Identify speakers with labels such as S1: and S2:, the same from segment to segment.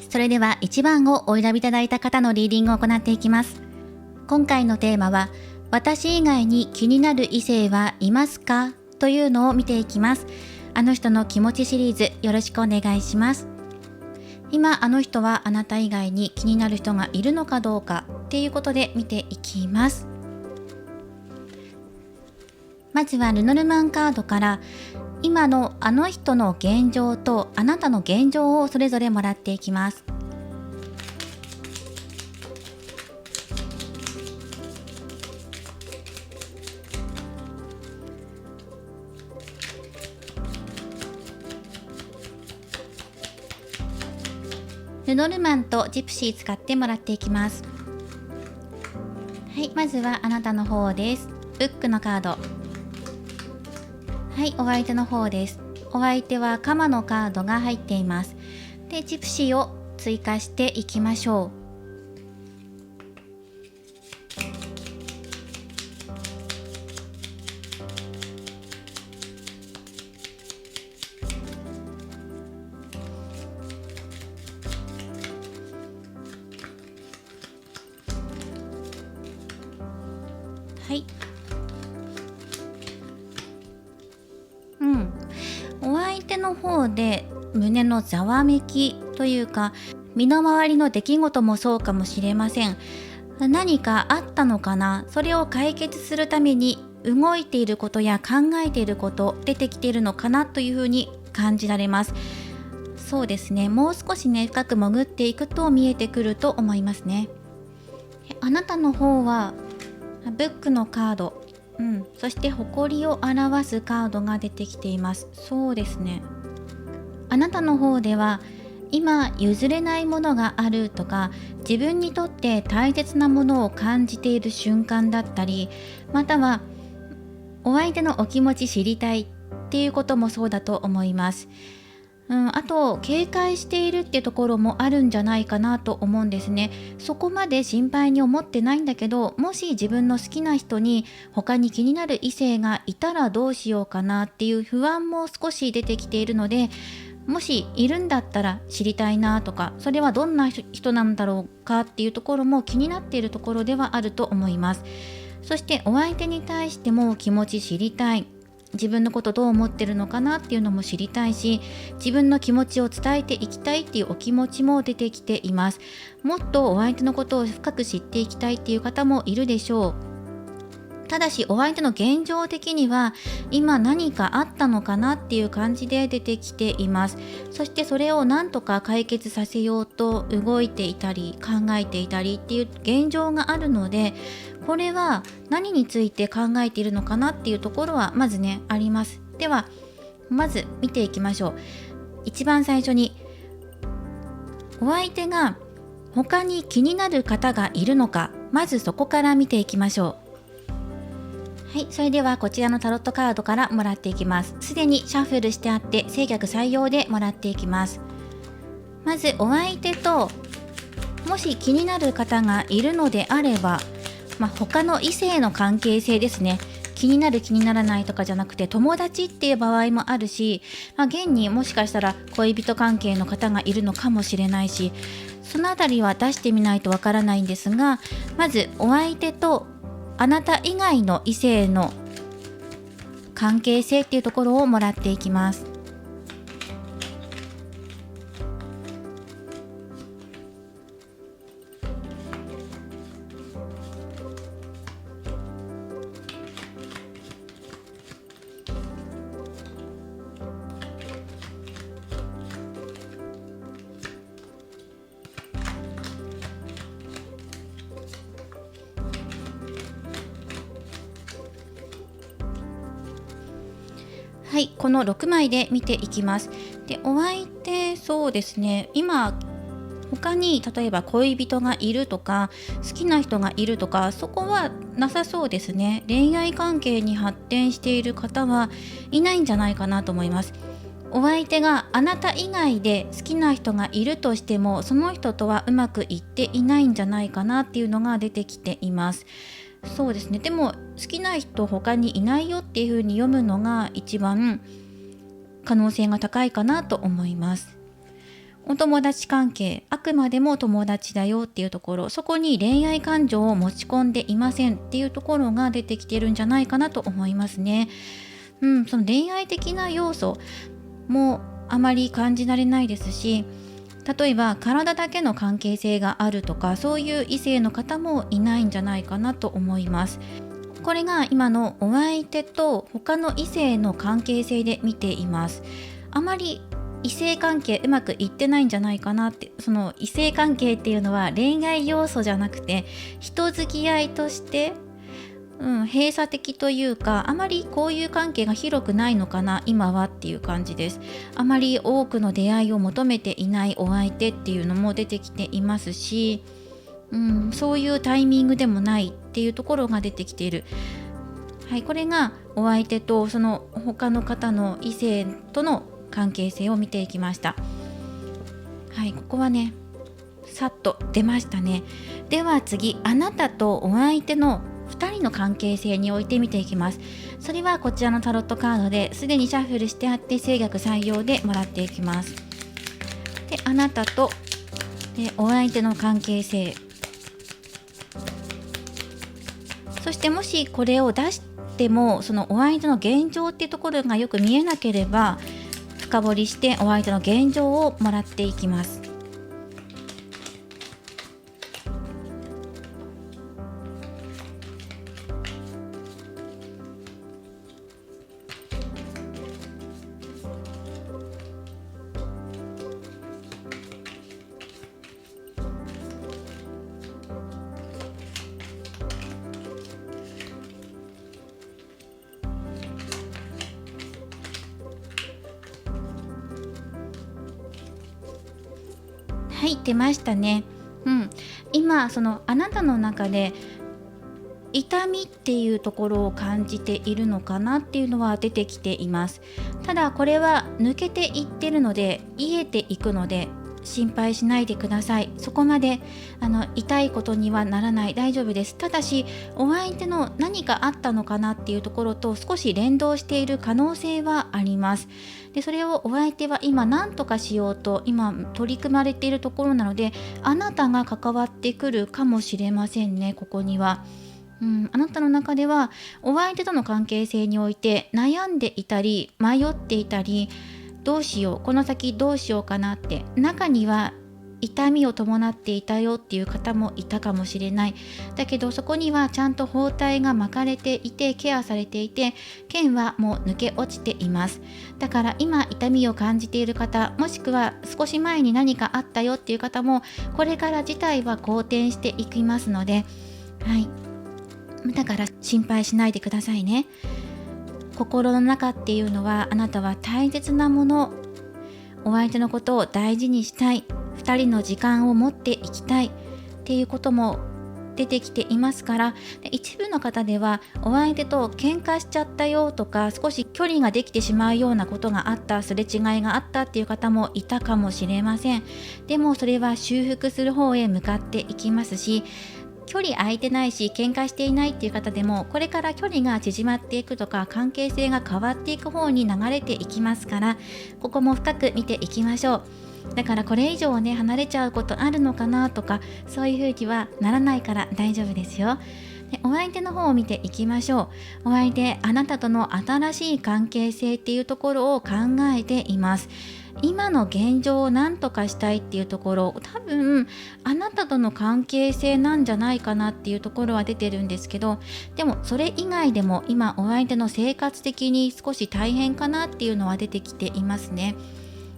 S1: それでは1番をお選びいただいた方のリーディングを行っていきます。今回のテーマは、私以外に気になる異性はいますかというのを見ていきます。あの人の気持ちシリーズ、よろしくお願いします。今あの人はあなた以外に気になる人がいるのかどうかっていうことで見ていきます。まずはルノルマンカードから今のあの人の現状とあなたの現状をそれぞれもらっていきます。ルノルマンとジプシー使ってもらっていきます。はい、まずはあなたの方です。ブックのカード。はい、お相手の方です。お相手はカマのカードが入っています。で、ジプシーを追加していきましょう。はい。お相手の方で胸のざわめきというか、身の回りの出来事もそうかもしれません。何かあったのかな、それを解決するために動いていることや考えていること出てきているのかなというふうに感じられます。そうですね、もう少しね深く潜っていくと見えてくると思いますね。あなたの方はブックのカード、そして誇りを表すカードが出てきています。そうですね、あなたの方では今譲れないものがあるとか、自分にとって大切なものを感じている瞬間だったり、またはお相手のお気持ち知りたいっていうこともそうだと思います。あと警戒しているっていうところもあるんじゃないかなと思うんですね。そこまで心配に思ってないんだけど、もし自分の好きな人に他に気になる異性がいたらどうしようかなっていう不安も少し出てきているので、もしいるんだったら知りたいなとか、それはどんな人なんだろうかっていうところも気になっているところではあると思います。そしてお相手に対しても気持ち知りたい、自分のことどう思ってるのかなっていうのも知りたいし、自分の気持ちを伝えていきたいっていうお気持ちも出てきています。もっとお相手のことを深く知っていきたいっていう方もいるでしょう。ただしお相手の現状的には今何かあったのかなっていう感じで出てきています。そしてそれを何とか解決させようと動いていたり考えていたりっていう現状があるので、これは何について考えているのかなっていうところはまずねあります。ではまず見ていきましょう。一番最初にお相手が他に気になる方がいるのか、まずそこから見ていきましょう。はい、それではこちらのタロットカードからもらっていきます。すでにシャッフルしてあって正逆採用でもらっていきます。まずお相手ともし気になる方がいるのであれば、他の異性の関係性ですね。気になる気にならないとかじゃなくて友達っていう場合もあるし、現にもしかしたら恋人関係の方がいるのかもしれないし、そのあたりは出してみないとわからないんですが、まずお相手とあなた以外の異性の関係性っていうところをもらっていきます。はい、この6枚で見ていきます。で、お相手、そうですね、今他に例えば恋人がいるとか好きな人がいるとか、そこはなさそうですね。恋愛関係に発展している方はいないんじゃないかなと思います。お相手があなた以外で好きな人がいるとしても、その人とはうまくいっていないんじゃないかなっていうのが出てきています。そうですね、でも好きな人他にいないよっていう風に読むのが一番可能性が高いかなと思います。お友達関係、あくまでも友達だよっていうところ、そこに恋愛感情を持ち込んでいませんっていうところが出てきてるんじゃないかなと思いますね。その恋愛的な要素もあまり感じられないですし、例えば体だけの関係性があるとか、そういう異性の方もいないんじゃないかなと思います。これが今のお相手と他の異性の関係性で見ています。あまり異性関係うまくいってないんじゃないかなって。その異性関係っていうのは恋愛要素じゃなくて人付き合いとして閉鎖的というか、あまりこういう関係が広くないのかな今はっていう感じです。あまり多くの出会いを求めていないお相手っていうのも出てきていますし、そういうタイミングでもないっていうところが出てきている。はい、これがお相手とその他の方の異性との関係性を見ていきました。はい、ここはねさっと出ましたね。では次、あなたとお相手の2人の関係性において見ていきます。それはこちらのタロットカードですでにシャッフルしてあって制約採用でもらっていきます。で、あなたとお相手の関係性、そしてもしこれを出してもそのお相手の現状っていうところがよく見えなければ、深掘りしてお相手の現状をもらっていきます。はい、出ましたね。今そのあなたの中で痛みっていうところを感じているのかなっていうのは出てきています。ただこれは抜けていってるので、癒えていくので心配しないでください。そこまで痛いことにはならない、大丈夫です。ただしお相手の何かあったのかなっていうところと少し連動している可能性はあります。でそれをお相手は今何とかしようと今取り組まれているところなので、あなたが関わってくるかもしれませんね。ここにはあなたの中ではお相手との関係性において悩んでいたり迷っていたり、どうしよう、この先どうしようかなって、中には痛みを伴っていたよっていう方もいたかもしれない。だけどそこにはちゃんと包帯が巻かれていてケアされていて、剣はもう抜け落ちています。だから今痛みを感じている方、もしくは少し前に何かあったよっていう方も、これから事態は好転していきますので、だから心配しないでくださいね。心の中っていうのは、あなたは大切なもの、お相手のことを大事にしたい、2人の時間を持っていきたいっていうことも出てきていますから、一部の方ではお相手と喧嘩しちゃったよとか、少し距離ができてしまうようなことがあった、すれ違いがあったっていう方もいたかもしれません。でもそれは修復する方へ向かっていきますし、距離空いてないし喧嘩していないっていう方でも、これから距離が縮まっていくとか関係性が変わっていく方に流れていきますから、ここも深く見ていきましょう。だからこれ以上ね離れちゃうことあるのかなとか、そういう風にはならないから大丈夫ですよ。でお相手の方を見ていきましょう。お相手、あなたとの新しい関係性っていうところを考えています。今の現状を何とかしたいっていうところ、多分あなたとの関係性なんじゃないかなっていうところは出てるんですけど、でもそれ以外でも今お相手の生活的に少し大変かなっていうのは出てきていますね。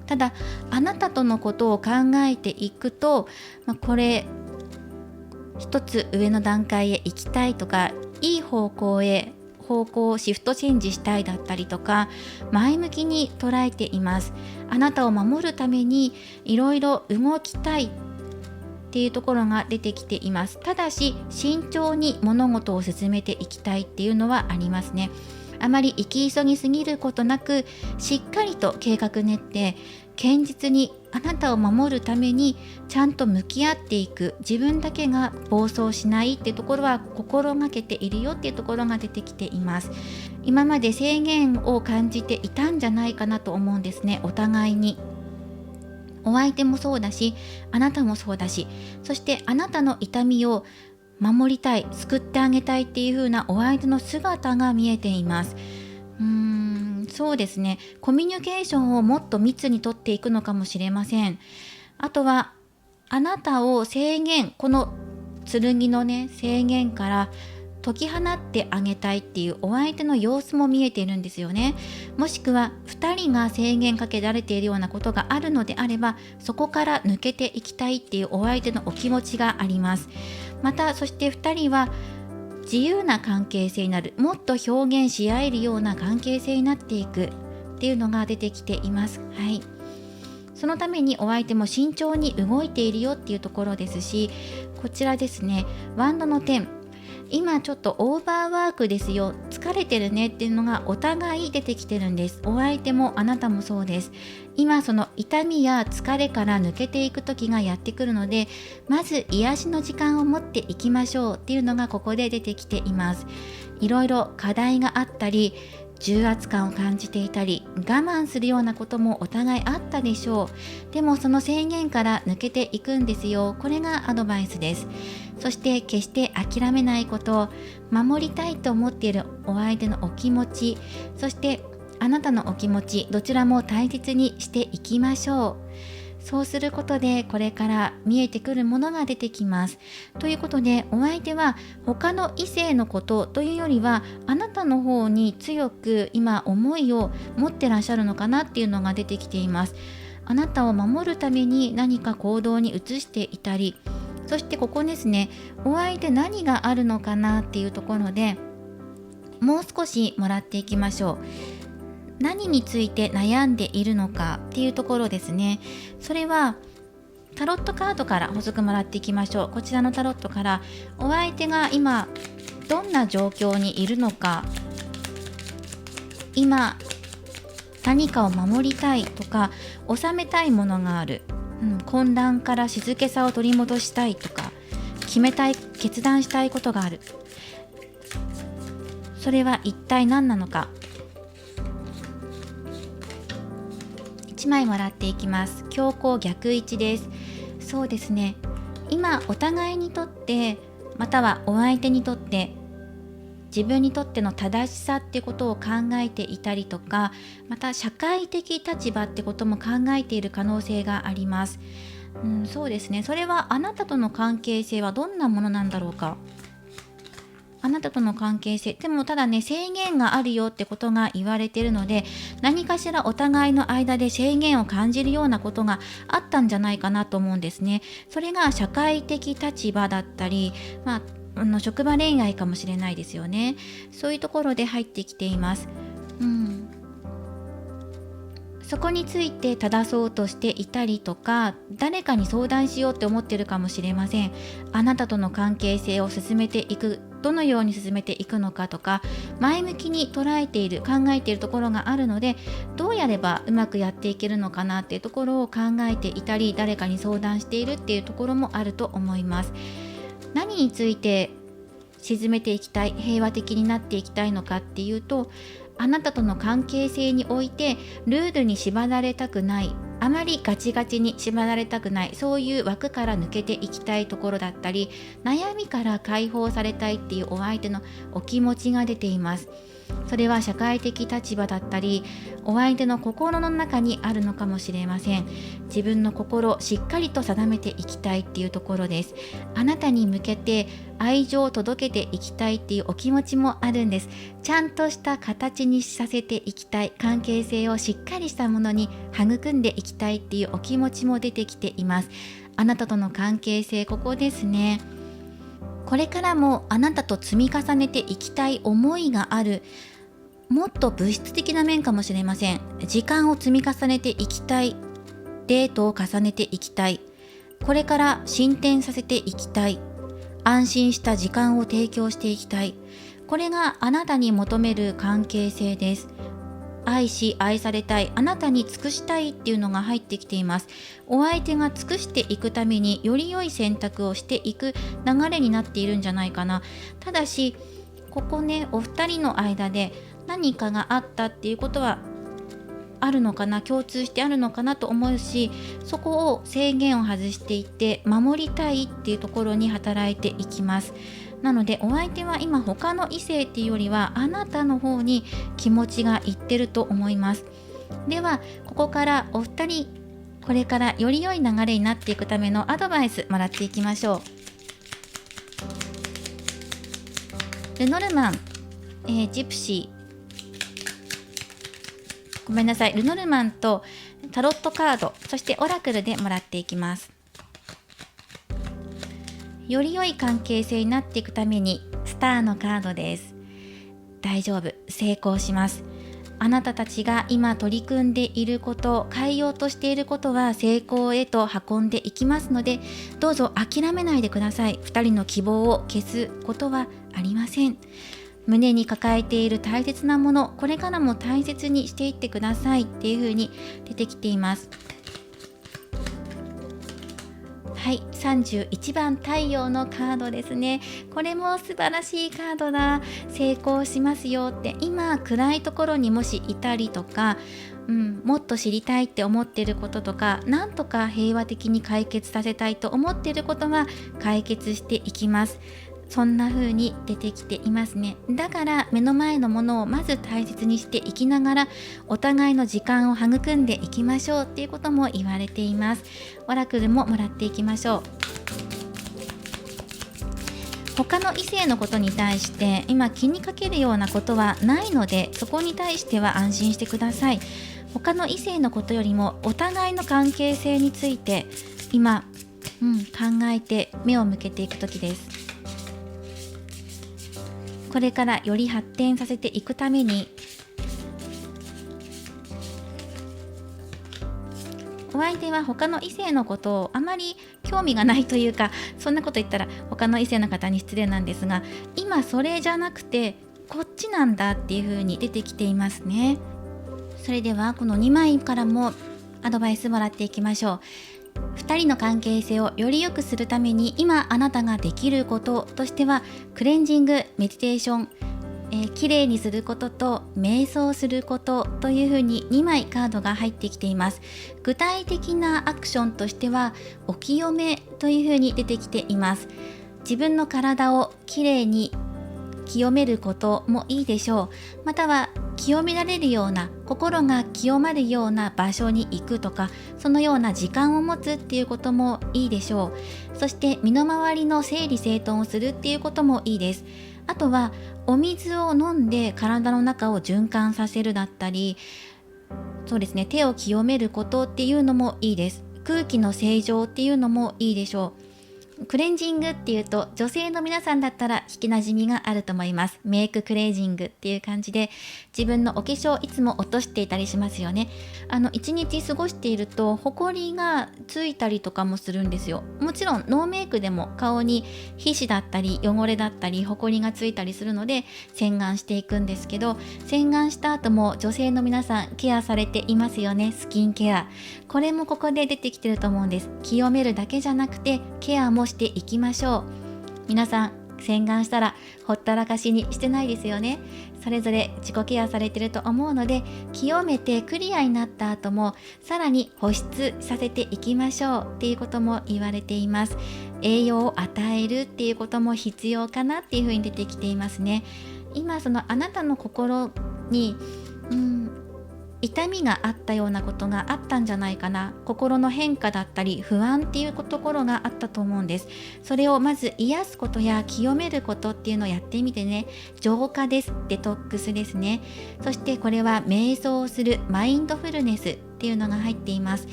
S1: ただあなたとのことを考えていくと、これ一つ上の段階へ行きたいとか、いい方向へ方向をシフトチェンジしたいだったりとか、前向きに捉えています。あなたを守るためにいろいろ動きたいっていうところが出てきています。ただし慎重に物事を進めていきたいっていうのはありますね。あまり行き急ぎすぎることなく、しっかりと計画練って堅実にあなたを守るためにちゃんと向き合っていく、自分だけが暴走しないっていうところは心がけているよっていうところが出てきています。今まで制限を感じていたんじゃないかなと思うんですね。お互いにお相手もそうだし、あなたもそうだし、そしてあなたの痛みを守りたい、救ってあげたいっていう風なお相手の姿が見えています。そうですね。コミュニケーションをもっと密にとっていくのかもしれません。あとは、あなたをこの剣のね、制限から解き放ってあげたいっていうお相手の様子も見えているんですよね。もしくは2人が制限かけられているようなことがあるのであれば、そこから抜けていきたいっていうお相手のお気持ちがあります。またそして2人は自由な関係性になる、もっと表現し合えるような関係性になっていくっていうのが出てきています。はい。そのためにお相手も慎重に動いているよっていうところですし、こちらですね、ワンドの10、今ちょっとオーバーワークですよ、疲れてるねっていうのがお互い出てきてるんです。お相手もあなたもそうです。今その痛みや疲れから抜けていく時がやってくるので、まず癒しの時間を持っていきましょうっていうのがここで出てきています。いろいろ課題があったり、重圧感を感じていたり、我慢するようなこともお互いあったでしょう。でもその制限から抜けていくんですよ。これがアドバイスです。そして決して諦めないこと、守りたいと思っているお相手のお気持ち、そしてあなたのお気持ち、どちらも大切にしていきましょう。そうすることでこれから見えてくるものが出てきます。ということで、お相手は他の異性のことというよりは、あなたの方に強く今思いを持ってらっしゃるのかなっていうのが出てきています。あなたを守るために何か行動に移していたり、そしてここですね、お相手何があるのかなっていうところでもう少しもらっていきましょう。何について悩んでいるのかっていうところですね。それはタロットカードから補足もらっていきましょう。こちらのタロットからお相手が今どんな状況にいるのか、今何かを守りたいとか収めたいものがある、混乱から静けさを取り戻したいとか決断したいことがある。それは一体何なのか。1枚もらっていきます。強行逆位置です。そうですね、今お互いにとって、またはお相手にとって、自分にとっての正しさってことを考えていたりとか、また社会的立場ってことも考えている可能性があります。そうですね、それはあなたとの関係性はどんなものなんだろうか。あなたとの関係性でもただね、制限があるよってことが言われているので、何かしらお互いの間で制限を感じるようなことがあったんじゃないかなと思うんですね。それが社会的立場だったり、職場恋愛かもしれないですよね。そういうところで入ってきています。そこについて正そうとしていたりとか、誰かに相談しようって思ってるかもしれません。あなたとの関係性を進めていく、どのように進めていくのかとか、前向きに捉えている、考えているところがあるので、どうやればうまくやっていけるのかなっていうところを考えていたり、誰かに相談しているっていうところもあると思います。何について沈めていきたい、平和的になっていきたいのかっていうと、あなたとの関係性においてルールに縛られたくない、あまりガチガチに縛られたくない、そういう枠から抜けていきたいところだったり、悩みから解放されたいっていうお相手のお気持ちが出ています。それは社会的立場だったり、お相手の心の中にあるのかもしれません。自分の心をしっかりと定めていきたいっていうところです。あなたに向けて愛情を届けていきたいっていうお気持ちもあるんです。ちゃんとした形にさせていきたい、関係性をしっかりしたものに育んでいきたいっていうお気持ちも出てきています。あなたとの関係性、ここですね。これからもあなたと積み重ねていきたい思いがある。もっと物質的な面かもしれません。時間を積み重ねていきたい。デートを重ねていきたい。これから進展させていきたい。安心した時間を提供していきたい。これがあなたに求める関係性です。愛し愛されたい、あなたに尽くしたいっていうのが入ってきています。お相手が尽くしていくためにより良い選択をしていく流れになっているんじゃないかな。ただしここね、お二人の間で何かがあったっていうことはあるのかな、共通してあるのかなと思うし、そこを制限を外していって守りたいっていうところに働いていきます。なのでお相手は今他の異性っていうよりはあなたの方に気持ちがいってると思います。ではここからお二人、これからより良い流れになっていくためのアドバイスもらっていきましょう。ルノルマン、ジプシー、ごめんなさい、ルノルマンとタロットカード、そしてオラクルでもらっていきます。より良い関係性になっていくためにスターのカードです。大丈夫、成功します。あなたたちが今取り組んでいること、変えようとしていることは成功へと運んでいきますので、どうぞ諦めないでください。2人の希望を消すことはありません。胸に抱えている大切なもの、これからも大切にしていってくださいっていう風に出てきています。はい、31番太陽のカードですね。これも素晴らしいカードだ。成功しますよって、今暗いところにもしいたりとか、もっと知りたいって思っていることとか、なんとか平和的に解決させたいと思っていることは解決していきます。そんな風に出てきていますね。だから目の前のものをまず大切にしていきながら、お互いの時間を育んでいきましょうっていうことも言われています。オラクルももらっていきましょう。他の異性のことに対して今気にかけるようなことはないので、そこに対しては安心してください。他の異性のことよりもお互いの関係性について今、考えて目を向けていく時です。これからより発展させていくために、お相手は他の異性のことをあまり興味がないというか、そんなこと言ったら他の異性の方に失礼なんですが、今それじゃなくてこっちなんだっていう風に出てきていますね。それではこの2枚からもアドバイスもらっていきましょう。2人の関係性をより良くするために今あなたができることとしては、クレンジング、メディテーション、きれいにすることと瞑想することというふうに2枚カードが入ってきています。具体的なアクションとしてはお清めというふうに出てきています。自分の体をきれいに清めることもいいでしょう。または清められるような、心が清まるような場所に行くとか、そのような時間を持つっていうこともいいでしょう。そして身の回りの整理整頓をするっていうこともいいです。あとはお水を飲んで体の中を循環させるだったり、そうですね、手を清めることっていうのもいいです。空気の清浄っていうのもいいでしょう。クレンジングっていうと女性の皆さんだったら聞きなじみがあると思います。メイククレンジングっていう感じで、自分のお化粧いつも落としていたりしますよね。一日過ごしているとホコリがついたりとかもするんですよ。もちろんノーメイクでも顔に皮脂だったり汚れだったりホコリがついたりするので洗顔していくんですけど、洗顔した後も女性の皆さんケアされていますよね。スキンケア、これもここで出てきてると思うんです。清めるだけじゃなくてケアもしていきましょう。皆さん洗顔したらほったらかしにしてないですよね。それぞれ自己ケアされてると思うので、清めてクリアになった後もさらに保湿させていきましょうっていうことも言われています。栄養を与えるっていうことも必要かなっていうふうに出てきていますね。今そのあなたの心に痛みがあったようなことがあったんじゃないかな。心の変化だったり不安っていうところがあったと思うんです。それをまず癒すことや清めることっていうのをやってみてね。浄化です。デトックスですね。そしてこれは瞑想をするマインドフルネスっていうのが入っています。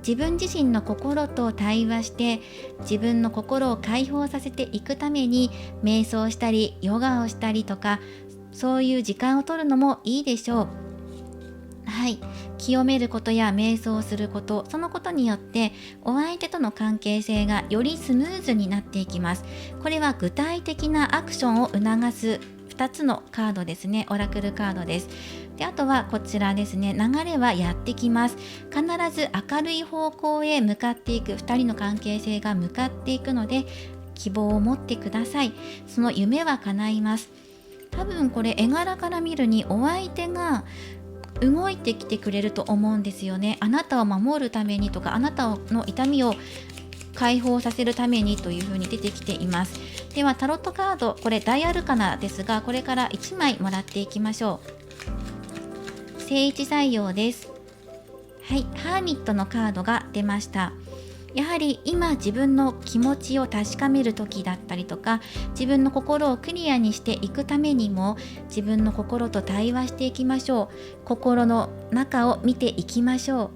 S1: 自分自身の心と対話して自分の心を解放させていくために瞑想したりヨガをしたりとか、そういう時間を取るのもいいでしょう。はい、清めることや瞑想すること、そのことによってお相手との関係性がよりスムーズになっていきます。これは具体的なアクションを促す2つのカードですね。オラクルカードです。で、あとはこちらですね。流れはやってきます。必ず明るい方向へ向かっていく、2人の関係性が向かっていくので希望を持ってください。その夢は叶います。多分これ絵柄から見るにお相手が動いてきてくれると思うんですよね。あなたを守るためにとか、あなたの痛みを解放させるためにというふうに出てきています。ではタロットカード、これ大アルカナですが、これから1枚もらっていきましょう。正位置採用です。はい、ハーミットのカードが出ました。やはり今自分の気持ちを確かめる時だったりとか、自分の心をクリアにしていくためにも、自分の心と対話していきましょう。心の中を見ていきましょ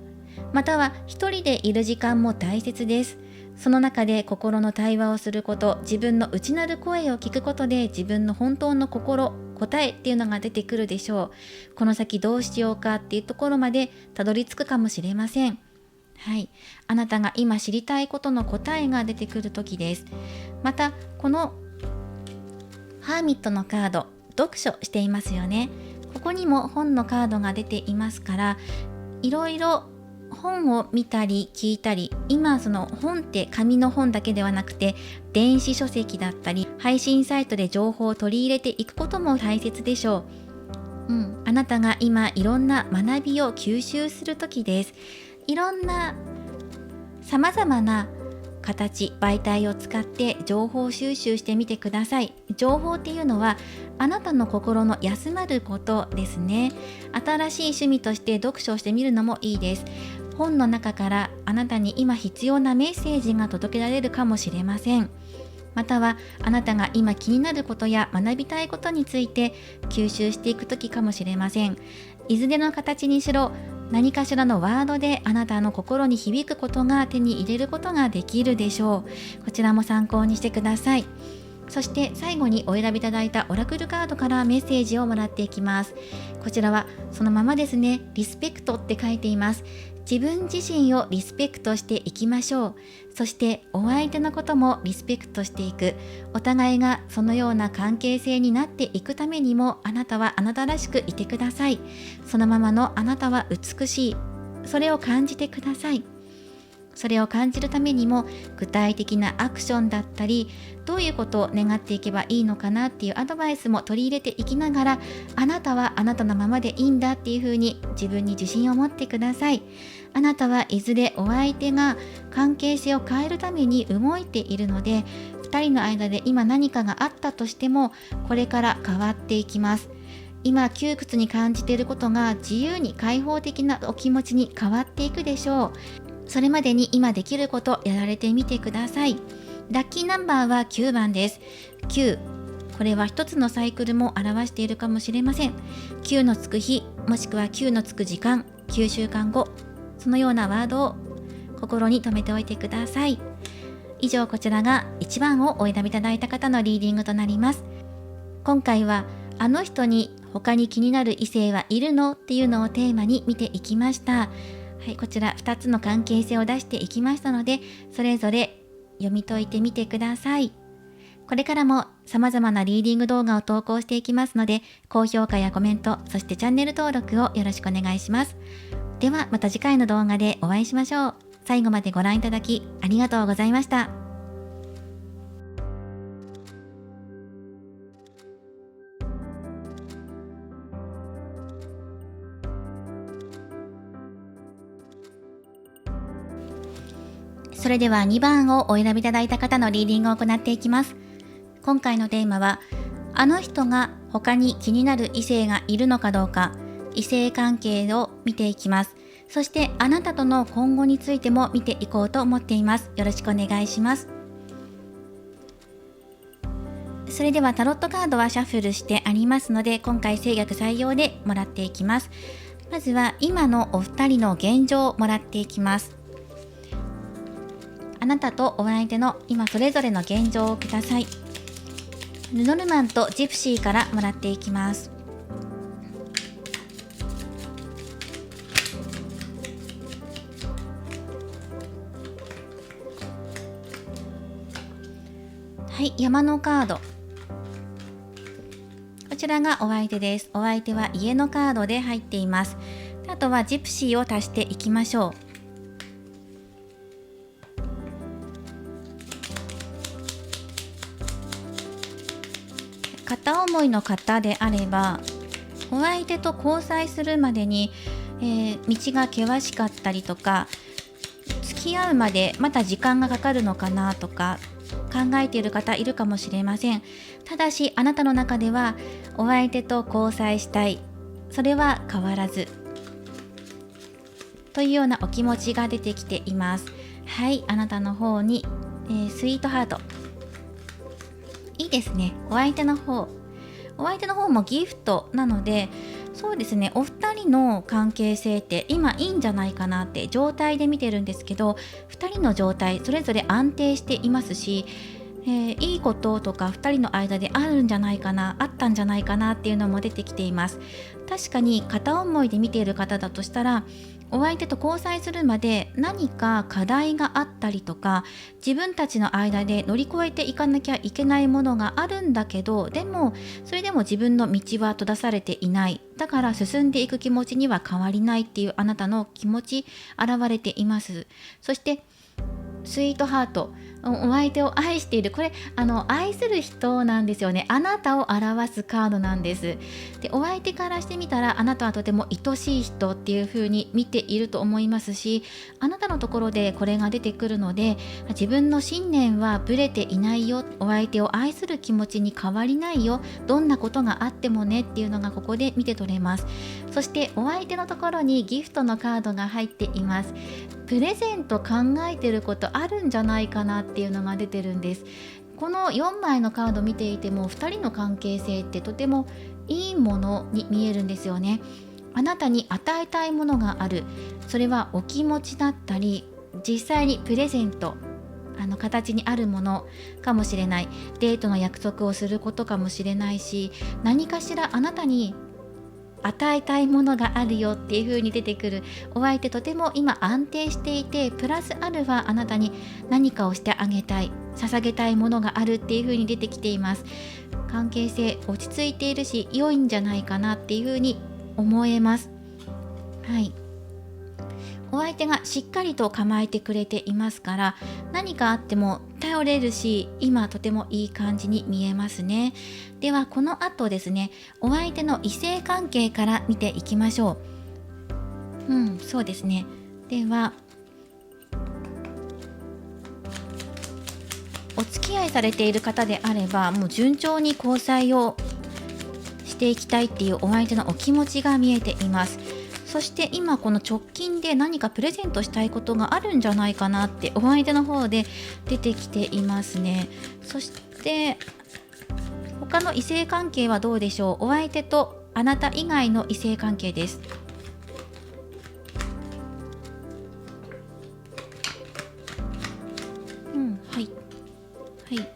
S1: う。または一人でいる時間も大切です。その中で心の対話をすること、自分の内なる声を聞くことで、自分の本当の心、答えっていうのが出てくるでしょう。この先どうしようかっていうところまでたどり着くかもしれません。はい、あなたが今知りたいことの答えが出てくる時です。またこのハーミットのカード、読書していますよね。ここにも本のカードが出ていますから、いろいろ本を見たり聞いたり、今その本って紙の本だけではなくて電子書籍だったり配信サイトで情報を取り入れていくことも大切でしょう。あなたが今いろんな学びを吸収する時です。いろんな様々な形、媒体を使って情報収集してみてください。情報っていうのはあなたの心の休まることですね。新しい趣味として読書をしてみるのもいいです。本の中からあなたに今必要なメッセージが届けられるかもしれません。またはあなたが今気になることや学びたいことについて吸収していく時かもしれません。いずれの形にしろ、何かしらのワードであなたの心に響くことが手に入れることができるでしょう。こちらも参考にしてください。そして最後にお選びいただいたオラクルカードからメッセージをもらっていきます。こちらはそのままですね。リスペクトって書いています。自分自身をリスペクトしていきましょう。そしてお相手のこともリスペクトしていく。お互いがそのような関係性になっていくためにも、あなたはあなたらしくいてください。そのままのあなたは美しい。それを感じてください。それを感じるためにも具体的なアクションだったり、どういうことを願っていけばいいのかなっていうアドバイスも取り入れていきながら、あなたはあなたのままでいいんだっていうふうに自分に自信を持ってください。あなたはいずれお相手が関係性を変えるために動いているので、2人の間で今何かがあったとしても、これから変わっていきます。今窮屈に感じていることが自由に開放的なお気持ちに変わっていくでしょう。それまでに今できることやられてみてください。ラッキーナンバーは9番です。9、これは一つのサイクルも表しているかもしれません。9のつく日、もしくは9のつく時間、9週間後、そのようなワードを心に留めておいてください。以上、こちらが1番をお選びいただいた方のリーディングとなります。今回はあの人に他に気になる異性はいるのっていうのをテーマに見ていきました。はい、こちら2つの関係性を出していきましたので、それぞれ読み解いてみてください。これからも様々なリーディング動画を投稿していきますので、高評価やコメント、そしてチャンネル登録をよろしくお願いします。ではまた次回の動画でお会いしましょう。最後までご覧いただきありがとうございました。それでは2番をお選びいただいた方のリーディングを行っていきます。今回のテーマは、あの人が他に気になる異性がいるのかどうか、異性関係を見ていきます。そしてあなたとの今後についても見ていこうと思っています。よろしくお願いします。それではタロットカードはシャッフルしてありますので、今回制約採用でもらっていきます。まずは今のお二人の現状をもらっていきます。あなたとお相手の今それぞれの現状をください。ルノルマンとジプシーからもらっていきます。はい、山のカード。こちらがお相手です。お相手は家のカードで入っています。あとはジプシーを足していきましょう。片思いの方であれば、お相手と交際するまでに、道が険しかったりとか、付き合うまでまた時間がかかるのかなとか考えている方いるかもしれません。ただしあなたの中ではお相手と交際したい、それは変わらずというようなお気持ちが出てきています。はい、あなたの方に、スイートハート、いいですね。お相手の方もギフトなので、そうですね、お二人の関係性って今いいんじゃないかなって状態で見てるんですけど、二人の状態それぞれ安定していますし、いいこととか二人の間であるんじゃないかな、あったんじゃないかなっていうのも出てきています。確かに片思いで見ている方だとしたら、お相手と交際するまで何か課題があったりとか、自分たちの間で乗り越えていかなきゃいけないものがあるんだけど、でもそれでも自分の道は閉ざされていない、だから進んでいく気持ちには変わりないっていうあなたの気持ち現れています。そしてスイートハート、お相手を愛している、これ愛する人なんですよね。あなたを表すカードなんです。で、お相手からしてみたらあなたはとても愛しい人っていう風に見ていると思いますし、あなたのところでこれが出てくるので、自分の信念はぶれていないよ、お相手を愛する気持ちに変わりないよ、どんなことがあってもねっていうのがここで見て取れます。そしてお相手のところにギフトのカードが入っています。プレゼント考えてることあるんじゃないかなっていうのが出てるんです。この4枚のカード見ていても2人の関係性ってとてもいいものに見えるんですよね。あなたに与えたいものがある、それはお気持ちだったり、実際にプレゼント形にあるものかもしれない、デートの約束をすることかもしれないし、何かしらあなたに与えたいものがあるよっていう風に出てくる。お相手とても今安定していて、プラスアルファあなたに何かをしてあげたい、捧げたいものがあるっていう風に出てきています。関係性落ち着いているし良いんじゃないかなっていう風に思えます。はい、お相手がしっかりと構えてくれていますから、何かあっても頼れるし、今とてもいい感じに見えますね。ではこの後ですね、お相手の異性関係から見ていきましょう。そうですね。ではお付き合いされている方であれば、もう順調に交際をしていきたいっていうお相手のお気持ちが見えています。そして今この直近で何かプレゼントしたいことがあるんじゃないかなってお相手の方で出てきていますね。そして他の異性関係はどうでしょう。お相手とあなた以外の異性関係です。はいはい、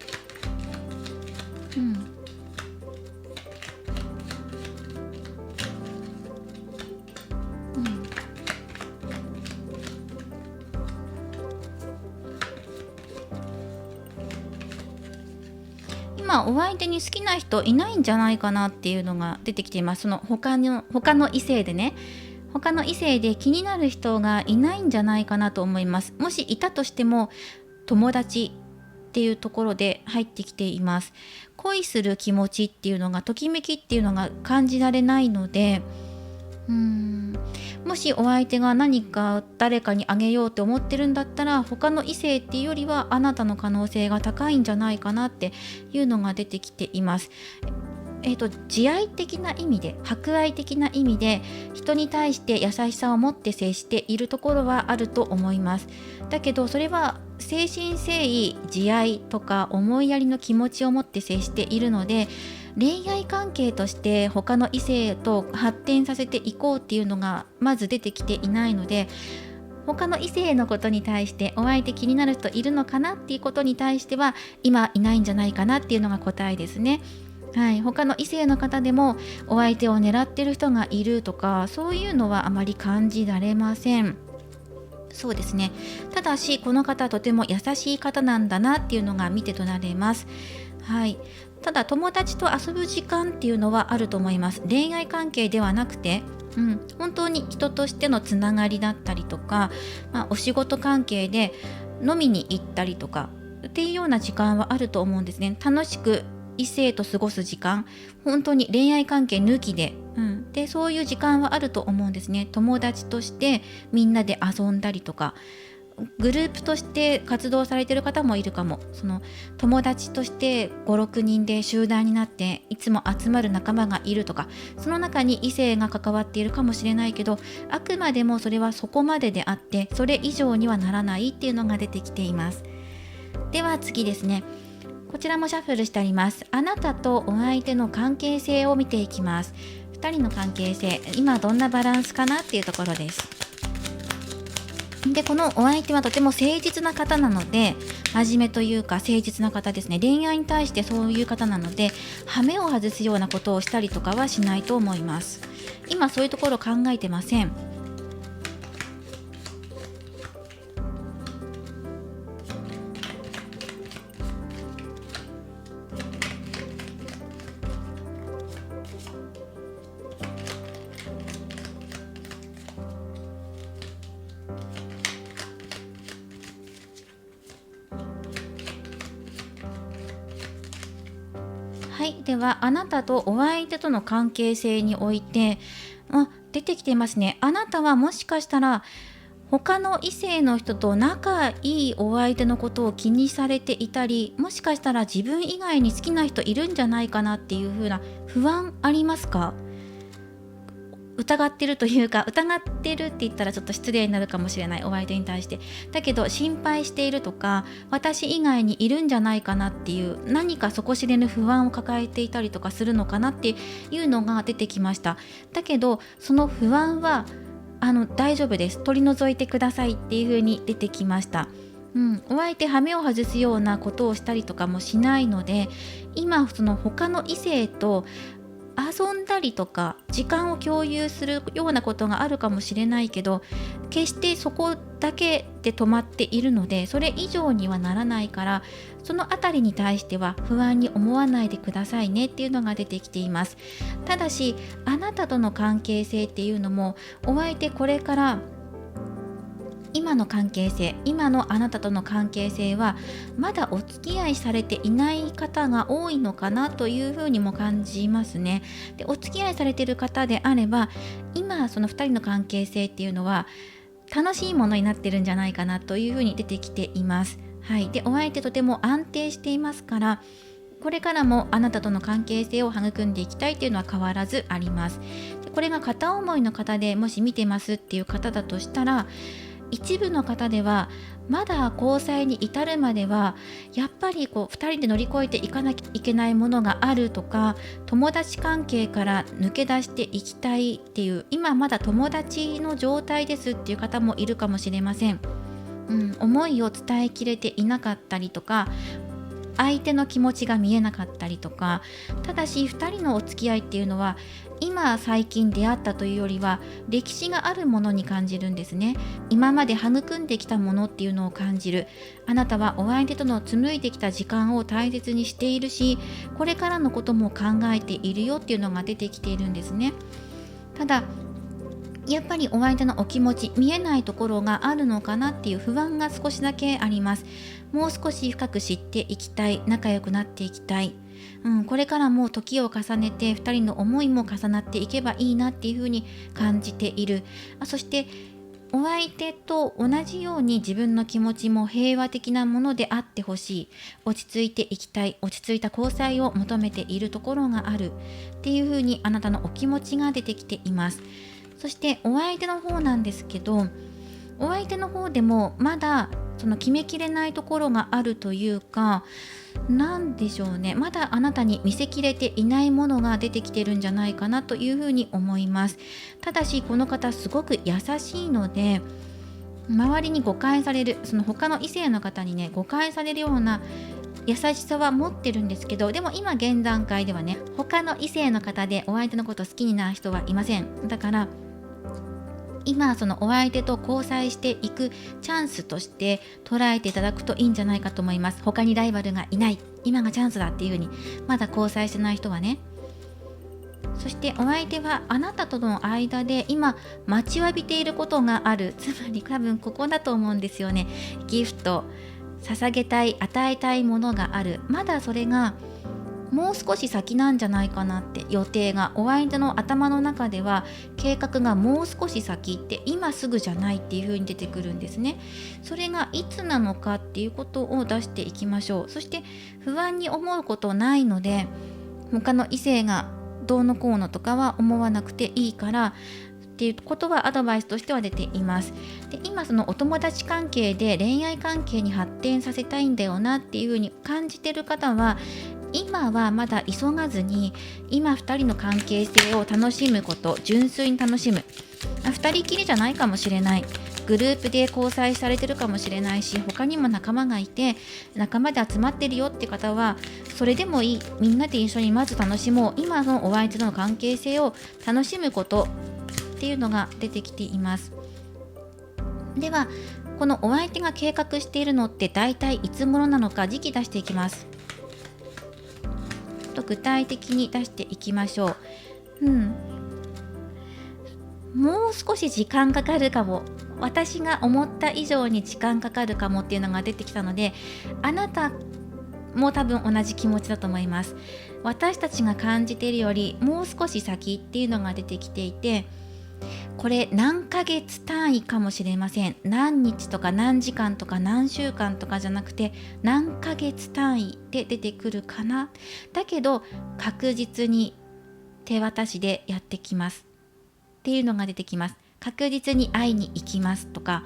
S1: 今お相手に好きな人いないんじゃないかなっていうのが出てきています。その他の異性でね、他の異性で気になる人がいないんじゃないかなと思います。もしいたとしても友達っていうところで入ってきています。恋する気持ちっていうのが、ときめきっていうのが感じられないので、もしお相手が何か誰かにあげようと思ってるんだったら、他の異性っていうよりはあなたの可能性が高いんじゃないかなっていうのが出てきています。慈愛的な意味で、博愛的な意味で人に対して優しさを持って接しているところはあると思います。だけどそれは誠心誠意慈愛とか思いやりの気持ちを持って接しているので、恋愛関係として他の異性と発展させていこうっていうのがまず出てきていないので、他の異性のことに対してお相手気になる人いるのかなっていうことに対しては今いないんじゃないかなっていうのが答えですね。はい、他の異性の方でもお相手を狙ってる人がいるとか、そういうのはあまり感じられません。そうですね。ただしこの方とても優しい方なんだなっていうのが見て取られます。はい。ただ友達と遊ぶ時間っていうのはあると思います。恋愛関係ではなくて、本当に人としてのつながりだったりとか、お仕事関係で飲みに行ったりとかっていうような時間はあると思うんですね。楽しく異性と過ごす時間、本当に恋愛関係抜きで、でそういう時間はあると思うんですね。友達としてみんなで遊んだりとか、グループとして活動されている方もいるかも。その友達として5、6人で集団になっていつも集まる仲間がいるとか、その中に異性が関わっているかもしれないけど、あくまでもそれはそこまでであってそれ以上にはならないっていうのが出てきています。では次ですね、こちらもシャッフルしてあります。あなたとお相手の関係性を見ていきます。2人の関係性、今どんなバランスかなっていうところです。でこのお相手はとても誠実な方なので、真面目というか誠実な方ですね。恋愛に対してそういう方なので、羽目を外すようなことをしたりとかはしないと思います。今そういうところ考えてません。はい、ではあなたとお相手との関係性において、出てきていますね。あなたはもしかしたら他の異性の人と仲いいお相手のことを気にされていたり、もしかしたら自分以外に好きな人いるんじゃないかなっていう風な不安ありますか？疑ってるというか、疑ってるって言ったらちょっと失礼になるかもしれない、お相手に対して。だけど心配しているとか、私以外にいるんじゃないかなっていう、何か底知れぬ不安を抱えていたりとかするのかなっていうのが出てきました。だけどその不安は大丈夫です、取り除いてくださいっていう風に出てきました。お相手羽目を外すようなことをしたりとかもしないので、今その他の異性と遊んだりとか時間を共有するようなことがあるかもしれないけど、決してそこだけで止まっているので、それ以上にはならないから、そのあたりに対しては不安に思わないでくださいねっていうのが出てきています。ただしあなたとの関係性っていうのも、お相手これから今の関係性、今のあなたとの関係性はまだお付き合いされていない方が多いのかなというふうにも感じますね。でお付き合いされている方であれば、今その2人の関係性っていうのは楽しいものになってるんじゃないかなというふうに出てきています。はい、でお相手とても安定していますから、これからもあなたとの関係性を育んでいきたいというのは変わらずあります。でこれが片思いの方でもし見てますっていう方だとしたら、一部の方ではまだ交際に至るまではやっぱり2人で乗り越えていかなきゃいけないものがあるとか、友達関係から抜け出していきたいっていう、今まだ友達の状態ですっていう方もいるかもしれません。思いを伝えきれていなかったりとか、相手の気持ちが見えなかったりとか。ただし2人のお付き合いっていうのは今最近出会ったというよりは歴史があるものに感じるんですね。今まで育んできたものっていうのを感じる。あなたはお相手との紡いできた時間を大切にしているし、これからのことも考えているよっていうのが出てきているんですね。ただやっぱりお相手のお気持ち見えないところがあるのかなっていう不安が少しだけあります。もう少し深く知っていきたい、仲良くなっていきたい、これからも時を重ねて2人の思いも重なっていけばいいなっていうふうに感じている。そしてお相手と同じように自分の気持ちも平和的なものであってほしい、落ち着いていきたい、落ち着いた交際を求めているところがあるっていうふうにあなたのお気持ちが出てきています。そしてお相手の方なんですけど、お相手の方でもまだその決めきれないところがあるというか、なんでしょうね、まだあなたに見せきれていないものが出てきてるんじゃないかなというふうに思います。ただしこの方すごく優しいので、周りに誤解される、その他の異性の方にね誤解されるような優しさは持ってるんですけど、でも今現段階ではね、他の異性の方でお相手のこと好きになる人はいません。だから今そのお相手と交際していくチャンスとして捉えていただくといいんじゃないかと思います。他にライバルがいない、今がチャンスだっていう風に、まだ交際してない人はね。そしてお相手はあなたとの間で今待ちわびていることがある。つまり多分ここだと思うんですよね。ギフト、捧げたい、与えたいものがある。まだそれがもう少し先なんじゃないかなって。予定が、お相手の頭の中では計画がもう少し先って、今すぐじゃないっていう風に出てくるんですね。それがいつなのかっていうことを出していきましょう。そして不安に思うことないので、他の異性がどうのこうのとかは思わなくていいからっていうことはアドバイスとしては出ています。で、今そのお友達関係で恋愛関係に発展させたいんだよなっていう風に感じてる方は、今はまだ急がずに、今2人の関係性を楽しむこと、純粋に楽しむ。2人きりじゃないかもしれない、グループで交際されてるかもしれないし、他にも仲間がいて仲間で集まってるよって方はそれでもいい。みんなで一緒にまず楽しもう。今のお相手との関係性を楽しむことっていうのが出てきています。では、このお相手が計画しているのって大体いつ頃なのか、時期出していきます。具体的に出していきましょう。もう少し時間かかるかも、私が思った以上に時間かかるかもっていうのが出てきたので、あなたも多分同じ気持ちだと思います。私たちが感じているよりもう少し先っていうのが出てきていて、これ何ヶ月単位かもしれません。何日とか何時間とか何週間とかじゃなくて、何ヶ月単位で出てくるかな。だけど確実に手渡しでやってきますっていうのが出てきます。確実に会いに行きますとか、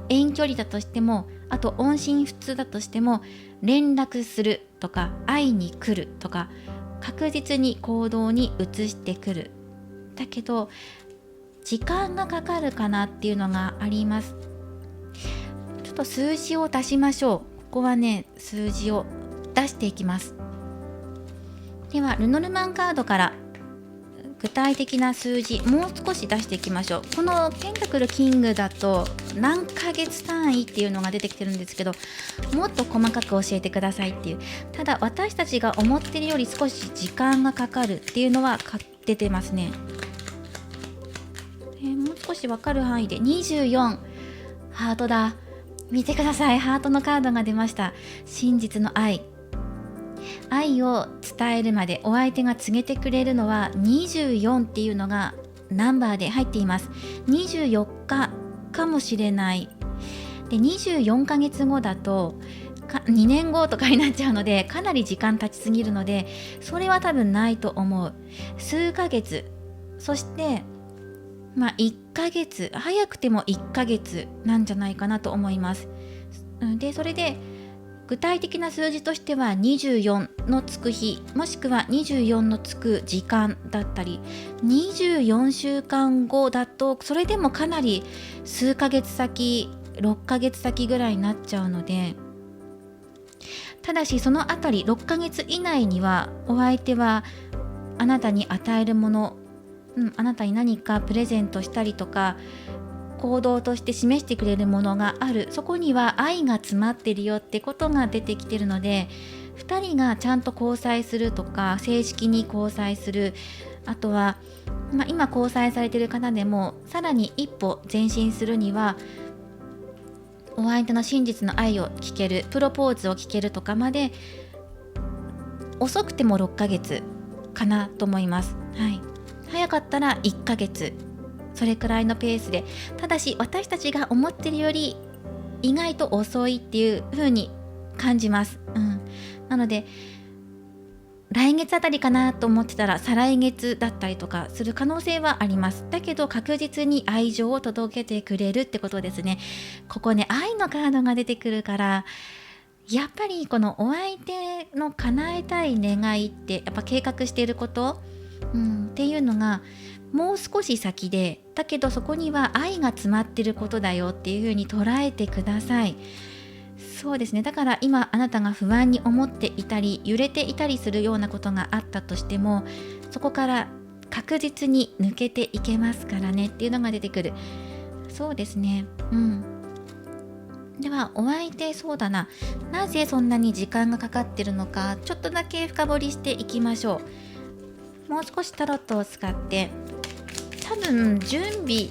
S1: 遠距離だとしても、あと音信不通だとしても連絡するとか、会いに来るとか、確実に行動に移してくる。だけど時間がかかるかなっていうのがあります。ちょっと数字を出しましょう。ここはね、数字を出していきます。ではルノルマンカードから具体的な数字もう少し出していきましょう。このペンタクルキングだと何ヶ月単位っていうのが出てきてるんですけど、もっと細かく教えてくださいっていう。ただ私たちが思ってるより少し時間がかかるっていうのは出てますね。もう少しわかる範囲で24、ハートだ。見てください、ハートのカードが出ました。真実の愛を伝えるまでお相手が告げてくれるのは24っていうのがナンバーで入っています。24日かもしれない。で、24ヶ月後だと2年後とかになっちゃうので、かなり時間経ちすぎるので、それは多分ないと思う。数ヶ月、そして1ヶ月、早くても1ヶ月なんじゃないかなと思います。で、それで具体的な数字としては24のつく日、もしくは24のつく時間だったり、24週間後だとそれでもかなり数ヶ月先、6ヶ月先ぐらいになっちゃうので、ただしそのあたり6ヶ月以内にはお相手はあなたに与えるもの、あなたに何かプレゼントしたりとか行動として示してくれるものがある。そこには愛が詰まってるよってことが出てきてるので、2人がちゃんと交際するとか、正式に交際する、あとは、今交際されている方でもさらに一歩前進するには、お相手の真実の愛を聞ける、プロポーズを聞けるとかまで、遅くても6ヶ月かなと思います。早かったら1ヶ月、それくらいのペースで。ただし私たちが思ってるより意外と遅いっていう風に感じます。なので来月あたりかなと思ってたら再来月だったりとかする可能性はあります。だけど確実に愛情を届けてくれるってことですね。ここね、愛のカードが出てくるから、やっぱりこのお相手の叶えたい願いってやっぱ計画していること、っていうのがもう少し先で、だけどそこには愛が詰まってることだよっていう風に捉えてください。そうですね。だから今あなたが不安に思っていたり揺れていたりするようなことがあったとしても、そこから確実に抜けていけますからねっていうのが出てくる。そうですね。ではお相手、そうだな、なぜそんなに時間がかかってるのか、ちょっとだけ深掘りしていきましょう。もう少しタロットを使って、多分準備、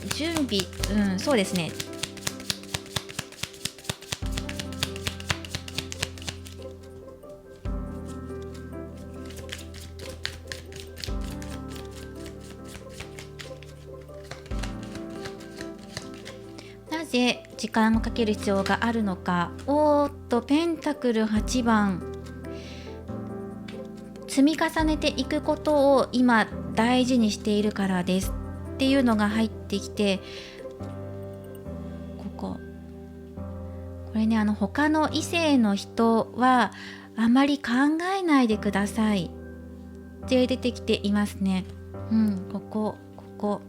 S1: そうですね。ぜ時間をかける必要があるのか。ペンタクル8番、積み重ねていくことを今大事にしているからですっていうのが入ってきて、これね、他の異性の人はあまり考えないでくださいって出てきていますね。ここ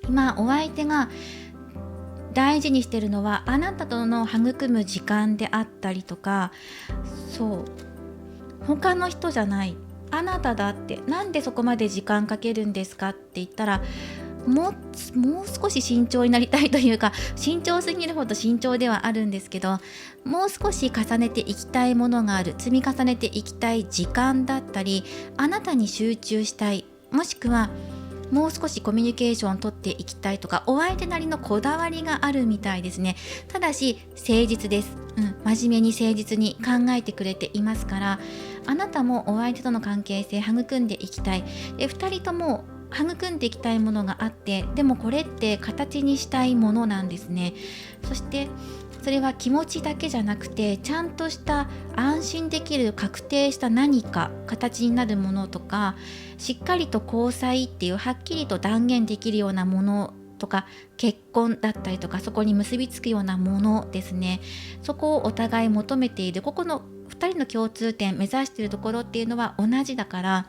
S1: 今お相手が大事にしてるのはあなたとの育む時間であったりとか、他の人じゃない、あなただって。なんでそこまで時間かけるんですかって言ったら、もう少し慎重になりたいというか、慎重すぎるほど慎重ではあるんですけど、もう少し重ねていきたいものがある。積み重ねていきたい時間だったり、あなたに集中したい、もしくはもう少しコミュニケーションをとっていきたいとか、お相手なりのこだわりがあるみたいですね。ただし誠実です。真面目に誠実に考えてくれていますから、あなたもお相手との関係性育んでいきたい。2人とも育んでいきたいものがあって、でもこれって形にしたいものなんですね。そしてそれは気持ちだけじゃなくて、ちゃんとした安心できる確定した何か形になるものとか、しっかりと交際っていうはっきりと断言できるようなものとか、結婚だったりとか、そこに結びつくようなものですね。そこをお互い求めている、ここの2人の共通点、目指しているところっていうのは同じだから、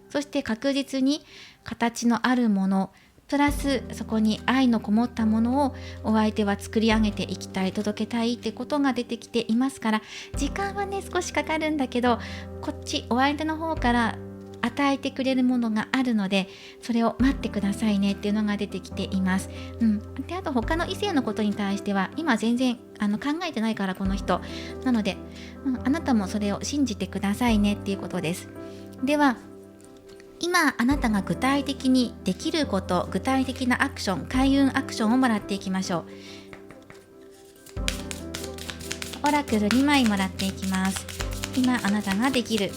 S1: そして確実に形のあるものプラスそこに愛のこもったものをお相手は作り上げていきたい、届けたいってことが出てきていますから、時間はね少しかかるんだけど、こっちお相手の方から与えてくれるものがあるので、それを待ってくださいねっていうのが出てきています。で、あと他の異性のことに対しては今全然考えてないから、この人なので、あなたもそれを信じてくださいねっていうことです。では今あなたが具体的にできること、具体的なアクション、開運アクションをもらっていきましょう。オラクル2枚もらっていきます。今あなたができる、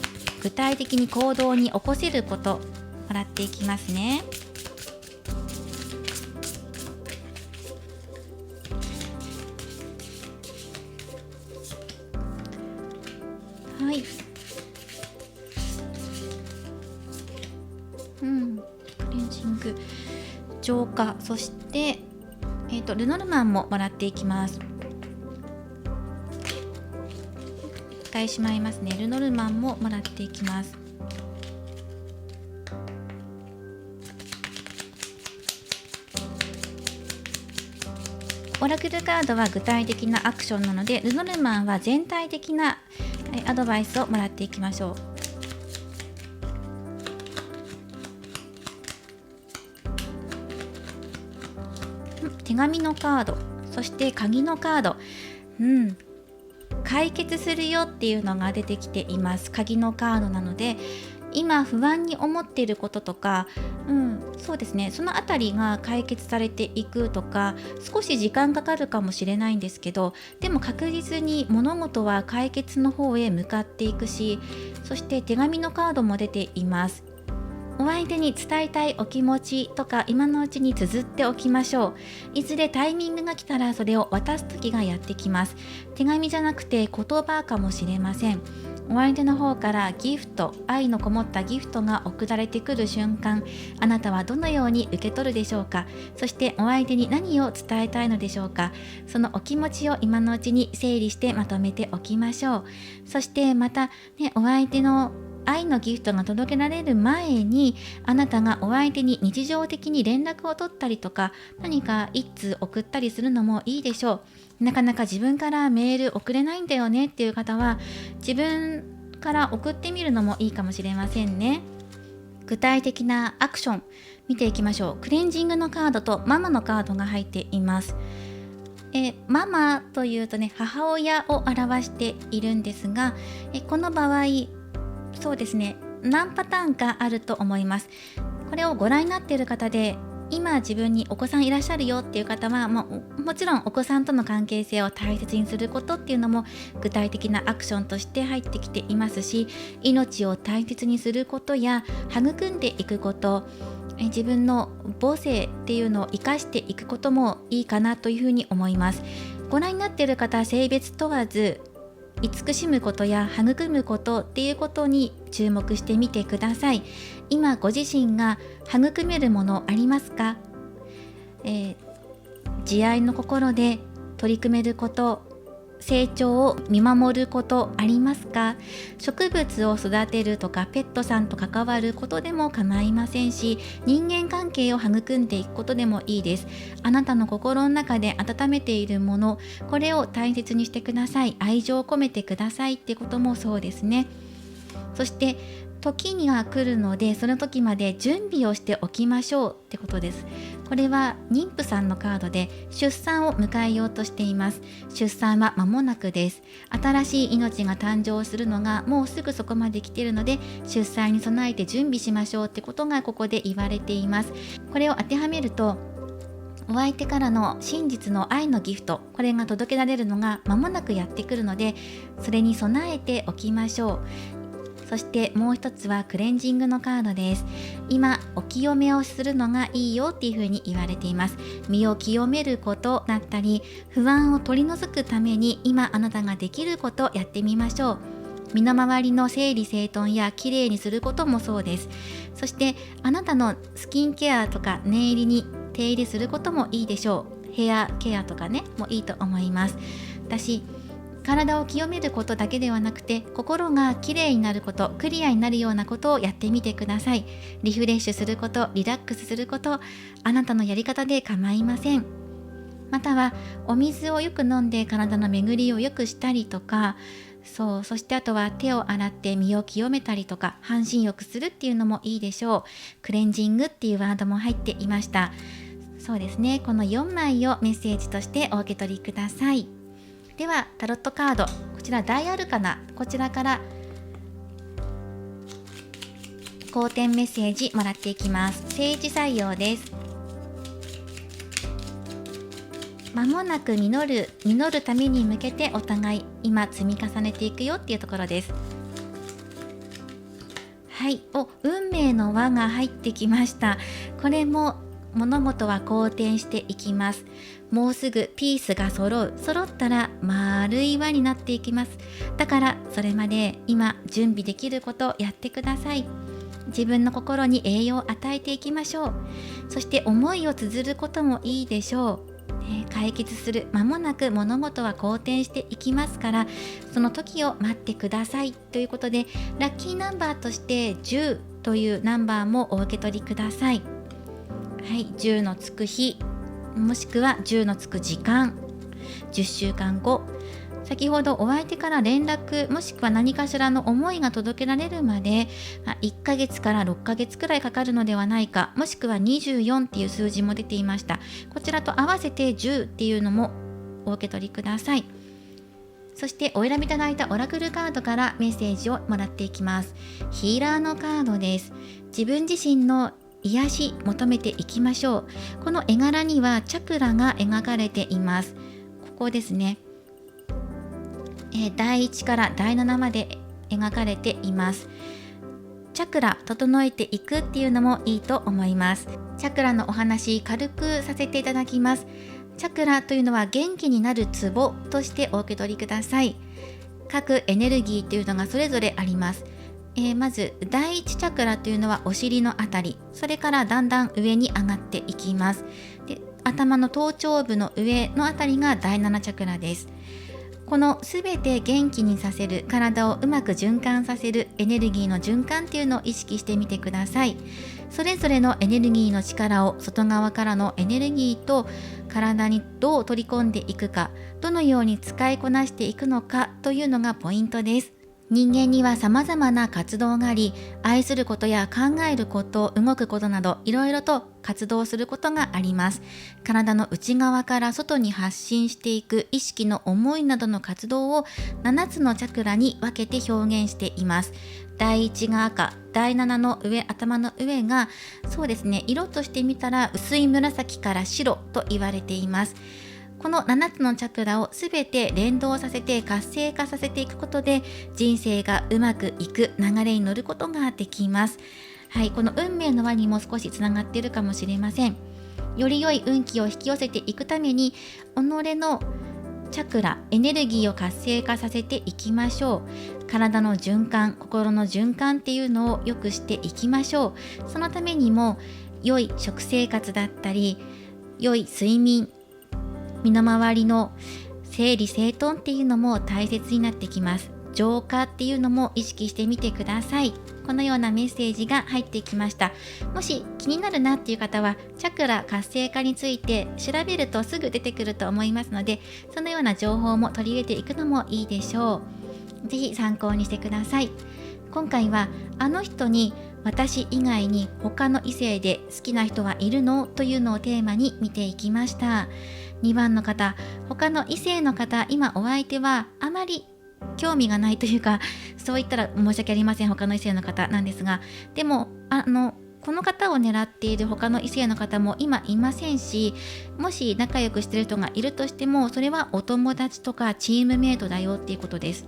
S1: 具体的に行動に起こせることもらっていきますね。はい、クレンジング、浄化、そしてルノルマンももらっていきます。一回しまいますね。ルノルマンももらっていきます。オラクルカードは具体的なアクションなので、ルノルマンは全体的なアドバイスをもらっていきましょう。手紙のカード、そして鍵のカード、解決するよっていうのが出てきています。鍵のカードなので、今不安に思っていることとか、そうですね、そのあたりが解決されていくとか、少し時間かかるかもしれないんですけど、でも確実に物事は解決の方へ向かっていくし、そして手紙のカードも出ています。お相手に伝えたいお気持ちとか、今のうちに綴っておきましょう。いずれタイミングが来たらそれを渡す時がやってきます。手紙じゃなくて言葉かもしれません。お相手の方からギフト、愛のこもったギフトが送られてくる瞬間、あなたはどのように受け取るでしょうか。そしてお相手に何を伝えたいのでしょうか。そのお気持ちを今のうちに整理してまとめておきましょう。そしてまたね、お相手の愛のギフトが届けられる前に、あなたがお相手に日常的に連絡を取ったりとか、何か一通送ったりするのもいいでしょう。なかなか自分からメール送れないんだよねっていう方は、自分から送ってみるのもいいかもしれませんね。具体的なアクション見ていきましょう。クレンジングのカードとママのカードが入っています。ママというとね、母親を表しているんですが、この場合そうですね、何パターンかあると思います。これをご覧になっている方で、今自分にお子さんいらっしゃるよっていう方は、もちろんお子さんとの関係性を大切にすることっていうのも具体的なアクションとして入ってきていますし、命を大切にすることや育んでいくこと、自分の母性っていうのを生かしていくこともいいかなというふうに思います。ご覧になっている方、性別問わず慈しむことや育むことっていうことに注目してみてください。今ご自身が育めるものありますか？慈愛の心で取り組めること、成長を見守ることありますか？植物を育てるとかペットさんと関わることでも構いませんし、人間関係を育んでいくことでもいいです。あなたの心の中で温めているもの、これを大切にしてください。愛情を込めてくださいってこともそうですね。そして時には来るので、その時まで準備をしておきましょうってことです。これは妊婦さんのカードで出産を迎えようとしています。出産は間もなくです。新しい命が誕生するのがもうすぐそこまで来ているので、出産に備えて準備しましょうってことがここで言われています。これを当てはめると、お相手からの真実の愛のギフト、これが届けられるのが間もなくやってくるので、それに備えておきましょう。そしてもう一つはクレンジングのカードです。今お清めをするのがいいよっていうふうに言われています。身を清めることだったり、不安を取り除くために今あなたができることをやってみましょう。身の回りの整理整頓やきれいにすることもそうです。そしてあなたのスキンケアとか念入りに手入れすることもいいでしょう。ヘアケアとかねもいいと思います。体を清めることだけではなくて、心がきれいになること、クリアになるようなことをやってみてください。リフレッシュすること、リラックスすること、あなたのやり方で構いません。またはお水をよく飲んで体の巡りをよくしたりとか、そしてあとは手を洗って身を清めたりとか、半身浴するっていうのもいいでしょう。クレンジングっていうワードも入っていました。そうですね、この4枚をメッセージとしてお受け取りください。ではタロットカード、こちら大アルカナ、こちらから好転メッセージもらっていきます。政治採用です。間もなく実るために向けてお互い今積み重ねていくよっていうところです。はい、運命の輪が入ってきました。これも物事は好転していきます。もうすぐピースが揃ったら丸い輪になっていきます。だからそれまで今準備できることをやってください。自分の心に栄養を与えていきましょう。そして思いを綴ることもいいでしょう。解決する、間もなく物事は好転していきますから、その時を待ってくださいということで、ラッキーナンバーとして10というナンバーもお受け取りください。はい、10のつく日、もしくは10のつく時間、10週間後、先ほどお相手から連絡もしくは何かしらの思いが届けられるまで1ヶ月から6ヶ月くらいかかるのではないか、もしくは24っていう数字も出ていました。こちらと合わせて10っていうのもお受け取りください。そしてお選びいただいたオラクルカードからメッセージをもらっていきます。ヒーラーのカードです。自分自身の癒し求めていきましょう。この絵柄にはチャクラが描かれています。ここですね。第1から第7まで描かれています。チャクラ整えていくっていうのもいいと思います。チャクラのお話軽くさせていただきます。チャクラというのは元気になるツボとしてお受け取りください。各エネルギーというのがそれぞれあります。まず第1チャクラというのはお尻のあたり、それからだんだん上に上がっていきます。で、頭の頭頂部の上のあたりが第7チャクラです。このすべて元気にさせる、体をうまく循環させるエネルギーの循環っていうのを意識してみてください。それぞれのエネルギーの力を外側からのエネルギーと体にどう取り込んでいくか、どのように使いこなしていくのかというのがポイントです。人間には様々な活動があり、愛することや考えること、動くことなどいろいろと活動することがあります。体の内側から外に発信していく意識の思いなどの活動を7つのチャクラに分けて表現しています。第1が赤、第7の上、頭の上がそうですね、色として見たら薄い紫から白と言われています。この7つのチャクラをすべて連動させて活性化させていくことで、人生がうまくいく流れに乗ることができます。はい、この運命の輪にも少しつながっているかもしれません。より良い運気を引き寄せていくために、己のチャクラ、エネルギーを活性化させていきましょう。体の循環、心の循環っていうのを良くしていきましょう。そのためにも良い食生活だったり、良い睡眠、身の回りの整理整頓っていうのも大切になってきます。浄化っていうのも意識してみてください。このようなメッセージが入ってきました。もし気になるなっていう方は、チャクラ活性化について調べるとすぐ出てくると思いますので、そのような情報も取り入れていくのもいいでしょう。ぜひ参考にしてください。今回は、あの人に私以外に他の異性で好きな人はいるの？というのをテーマに見ていきました。2番の方、他の異性の方、今お相手はあまり興味がないというか、そう言ったら申し訳ありません、他の異性の方なんですが、でもこの方を狙っている他の異性の方も今いませんし、もし仲良くしている人がいるとしても、それはお友達とかチームメイトだよっていうことです。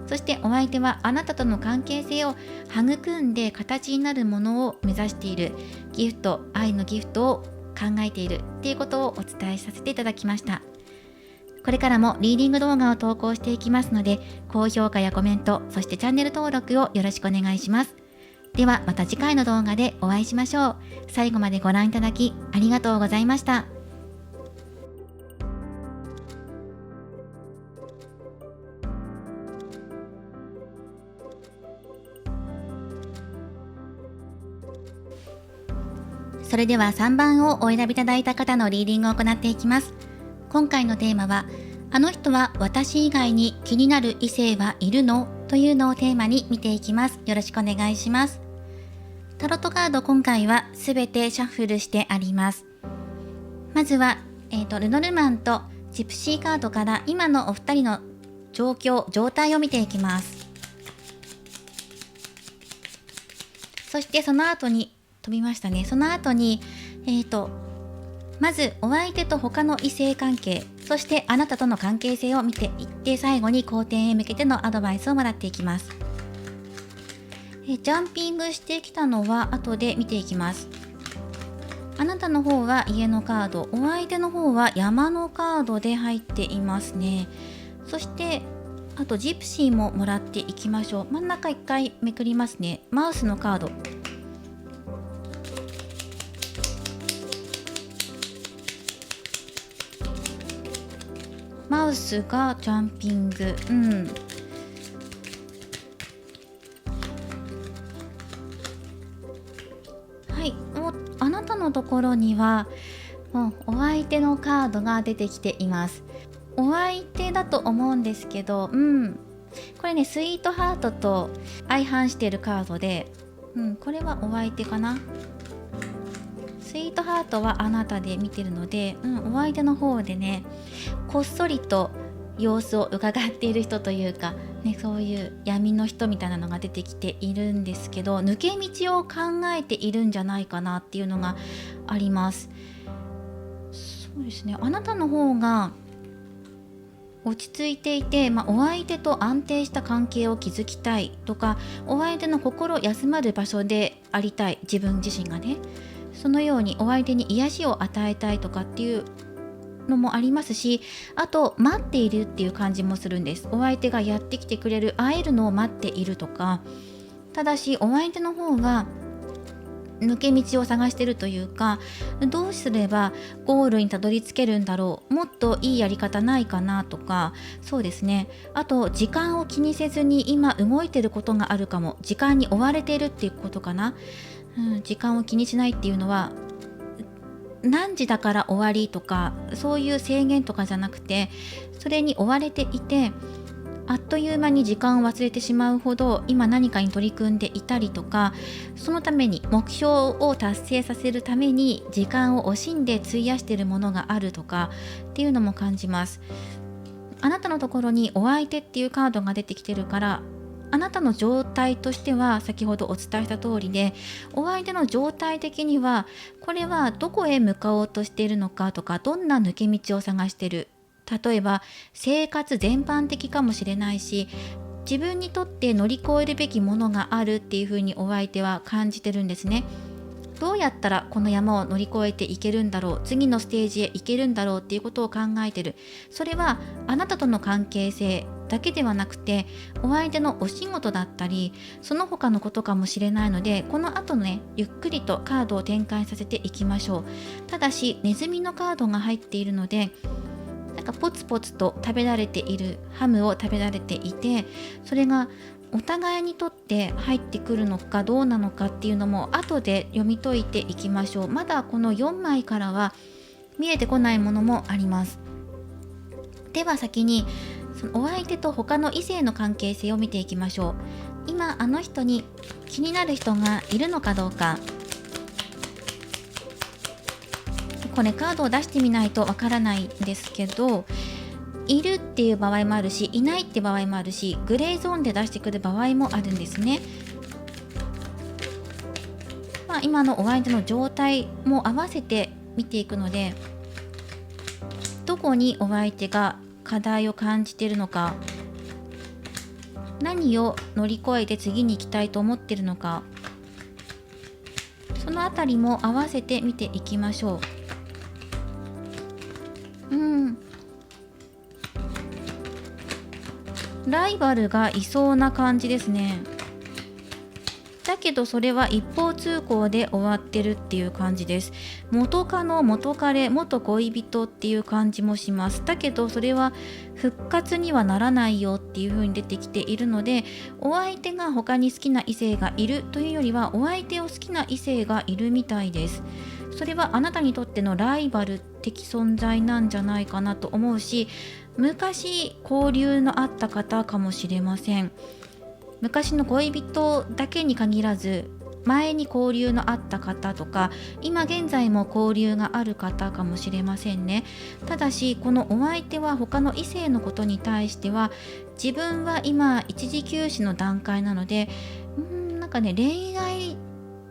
S1: そしてお相手はあなたとの関係性を育んで形になるものを目指している、ギフト、愛のギフトを考えているっていうことをお伝えさせていただきました。これからもリーディング動画を投稿していきますので、高評価やコメント、そしてチャンネル登録をよろしくお願いします。ではまた次回の動画でお会いしましょう。最後までご覧いただきありがとうございました。それでは3番をお選びいただいた方のリーディングを行っていきます。今回のテーマは、あの人は私以外に気になる異性はいるの？というのをテーマに見ていきます。よろしくお願いします。タロットカード、今回はすべてシャッフルしてあります。まずは、ルノルマンとジプシーカードから今のお二人の状態を見ていきます。そしてその後に飛びましたね。その後に、まずお相手と他の異性関係、そしてあなたとの関係性を見ていって、最後に好転へ向けてのアドバイスをもらっていきます。ジャンピングしてきたのは後で見ていきます。あなたの方は家のカード、お相手の方は山のカードで入っていますね。そしてあとジプシーももらっていきましょう。真ん中1回めくりますね。マウスのカード、マウスがジャンピング、はい、あなたのところにはもうお相手のカードが出てきています。お相手だと思うんですけど、これね、スイートハートと相反しているカードで、これはお相手かな。スイートハートはあなたで見てるので、お相手の方でね、こっそりと様子を伺っている人というか、そういう闇の人みたいなのが出てきているんですけど、抜け道を考えているんじゃないかなっていうのがあります。そうですね、あなたの方が落ち着いていて、お相手と安定した関係を築きたいとか、お相手の心休まる場所でありたい、自分自身がね、そのようにお相手に癒しを与えたいとかっていうのもありますし、あと待っているっていう感じもするんです。お相手がやってきてくれる、会えるのを待っているとか。ただしお相手の方が抜け道を探してるというか、どうすればゴールにたどり着けるんだろう、もっといいやり方ないかなとか。そうですね、あと時間を気にせずに今動いてることがあるかも、時間に追われてるっていうことかな。時間を気にしないっていうのは、何時だから終わりとかそういう制限とかじゃなくて、それに追われていて、あっという間に時間を忘れてしまうほど今何かに取り組んでいたりとか、そのために目標を達成させるために時間を惜しんで費やしているものがあるとかっていうのも感じます。あなたのところにお相手っていうカードが出てきてるから、あなたの状態としては先ほどお伝えした通りで、お相手の状態的にはこれはどこへ向かおうとしているのかとか、どんな抜け道を探している、例えば生活全般的かもしれないし、自分にとって乗り越えるべきものがあるっていうふうにお相手は感じてるんですね。どうやったらこの山を乗り越えていけるんだろう、次のステージへ行けるんだろうっていうことを考えてる。それはあなたとの関係性だけではなくて、お相手のお仕事だったりその他のことかもしれないので、この後ね、ゆっくりとカードを展開させていきましょう。ただしネズミのカードが入っているので、なんかポツポツと食べられているハムを食べられていて、それがお互いにとって入ってくるのかどうなのかっていうのも後で読み解いていきましょう。まだこの4枚からは見えてこないものもあります。では先にそのお相手と他の異性の関係性を見ていきましょう。今あの人に気になる人がいるのかどうか、これカードを出してみないとわからないんですけど、いるっていう場合もあるし、いないって場合もあるし、グレーゾーンで出してくる場合もあるんですね。今のお相手の状態も合わせて見ていくので、どこにお相手が課題を感じているのか、何を乗り越えて次に行きたいと思っているのか、そのあたりも合わせて見ていきましょう。ライバルがいそうな感じですね。だけどそれは一方通行で終わってるっていう感じです。元カノ、元彼、元恋人っていう感じもします。だけどそれは復活にはならないよっていう風に出てきているので、お相手が他に好きな異性がいるというよりは、お相手を好きな異性がいるみたいです。それはあなたにとってのライバル的存在なんじゃないかなと思うし、昔交流のあった方かもしれません。昔の恋人だけに限らず、前に交流のあった方とか、今現在も交流がある方かもしれませんね。ただしこのお相手は他の異性のことに対しては、自分は今一時休止の段階なので、なんかね、恋愛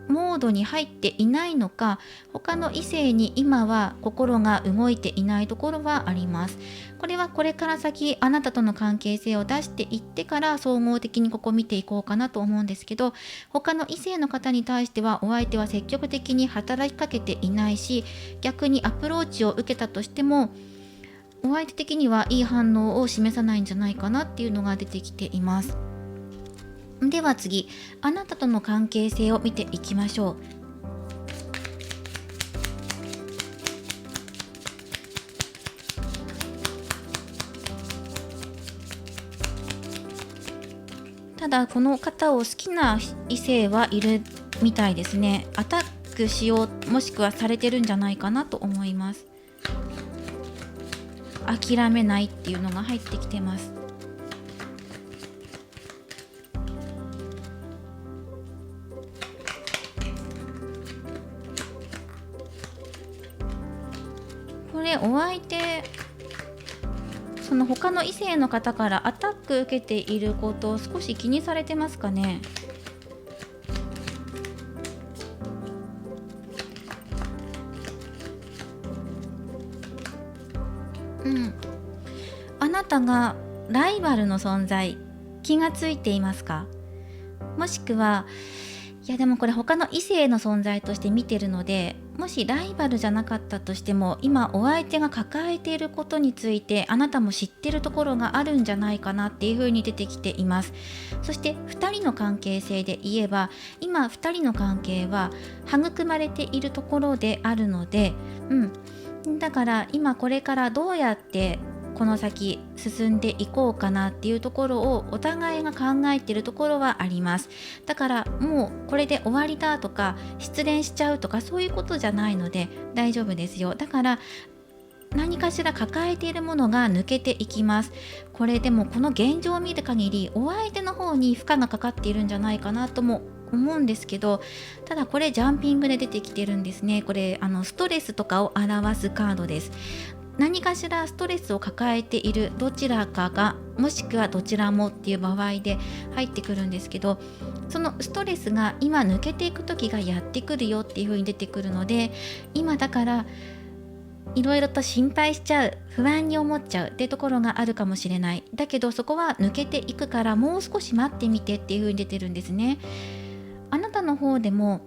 S1: モードに入っていないのか、他の異性に今は心が動いていないところはあります。これはこれから先あなたとの関係性を出していってから総合的にここ見ていこうかなと思うんですけど、他の異性の方に対してはお相手は積極的に働きかけていないし、逆にアプローチを受けたとしてもお相手的にはいい反応を示さないんじゃないかなっていうのが出てきています。では次、あなたとの関係性を見ていきましょう。ただこの方を好きな異性はいるみたいですね。アタックしよう、もしくはされてるんじゃないかなと思います。諦めないっていうのが入ってきてます。これお相手、その他の異性の方からアタック受けていることを少し気にされてますかね。あなたがライバルの存在、気がついていますか？もしくは、いやでもこれ他の異性の存在として見てるので、もしライバルじゃなかったとしても、今お相手が抱えていることについてあなたも知ってるところがあるんじゃないかなっていう風に出てきています。そして2人の関係性で言えば、今2人の関係は育まれているところであるので、だから今これからどうやってこの先進んでいこうかなっていうところをお互いが考えているところはあります。だからもうこれで終わりだとか失恋しちゃうとかそういうことじゃないので大丈夫ですよ。だから何かしら抱えているものが抜けていきます。これでもこの現状を見る限りお相手の方に負荷がかかっているんじゃないかなとも思うんですけど、ただこれジャンピングで出てきてるんですね。これストレスとかを表すカードです。何かしらストレスを抱えているどちらかが、もしくはどちらもっていう場合で入ってくるんですけど、そのストレスが今抜けていく時がやってくるよっていう風に出てくるので、今だからいろいろと心配しちゃう、不安に思っちゃうってところがあるかもしれない。だけどそこは抜けていくからもう少し待ってみてっていう風に出てるんですね。あなたの方でも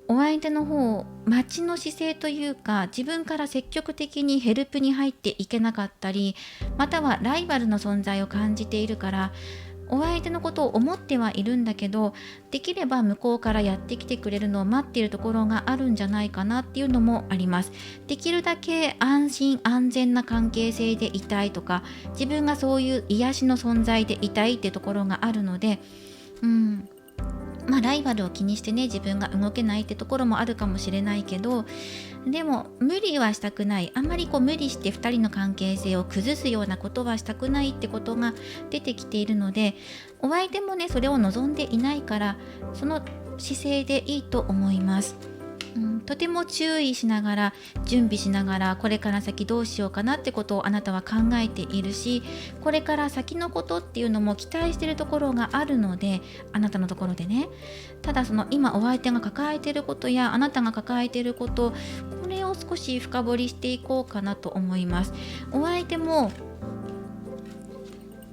S1: お相手の方、待ちの姿勢というか、自分から積極的にヘルプに入っていけなかったり、またはライバルの存在を感じているから、お相手のことを思ってはいるんだけど、できれば向こうからやってきてくれるのを待っているところがあるんじゃないかなっていうのもあります。できるだけ安心安全な関係性でいたいとか、自分がそういう癒しの存在でいたいってところがあるので、ライバルを気にしてね、自分が動けないってところもあるかもしれないけど、でも無理はしたくない、あんまり無理して2人の関係性を崩すようなことはしたくないってことが出てきているので、お相手もねそれを望んでいないから、その姿勢でいいと思います。とても注意しながら、準備しながら、これから先どうしようかなってことをあなたは考えているし、これから先のことっていうのも期待しているところがあるので、あなたのところでね。ただその今お相手が抱えていることやあなたが抱えていること、これを少し深掘りしていこうかなと思います。お相手も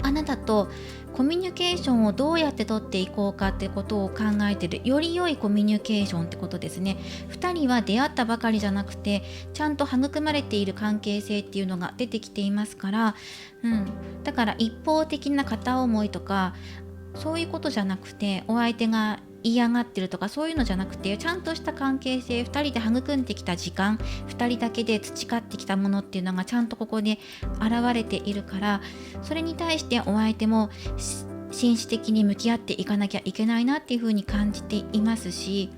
S1: あなたとコミュニケーションをどうやって取っていこうかってことを考えている、より良いコミュニケーションってことですね。2人は出会ったばかりじゃなくて、ちゃんと育まれている関係性っていうのが出てきていますから、だから一方的な片思いとかそういうことじゃなくて、お相手が嫌がってるとかそういうのじゃなくて、ちゃんとした関係性、2人で育んできた時間、2人だけで培ってきたものっていうのがちゃんとここで現れているから、それに対してお相手も紳士的に向き合っていかなきゃいけないなっていうふうに感じていますし、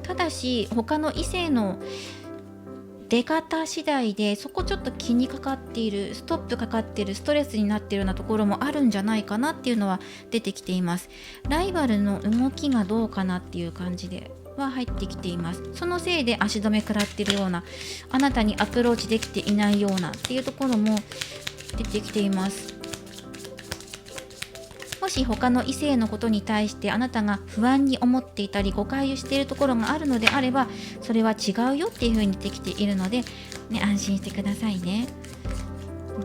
S1: ただし他の異性の出方次第でそこちょっと気にかかっている、ストップかかっている、ストレスになっているようなところもあるんじゃないかなっていうのは出てきています。ライバルの動きがどうかなっていう感じでは入ってきています。そのせいで足止め食らっているような、あなたにアプローチできていないようなっていうところも出てきています。もし他の異性のことに対してあなたが不安に思っていたり誤解をしているところがあるのであれば、それは違うよっていう風にできているので、安心してくださいね。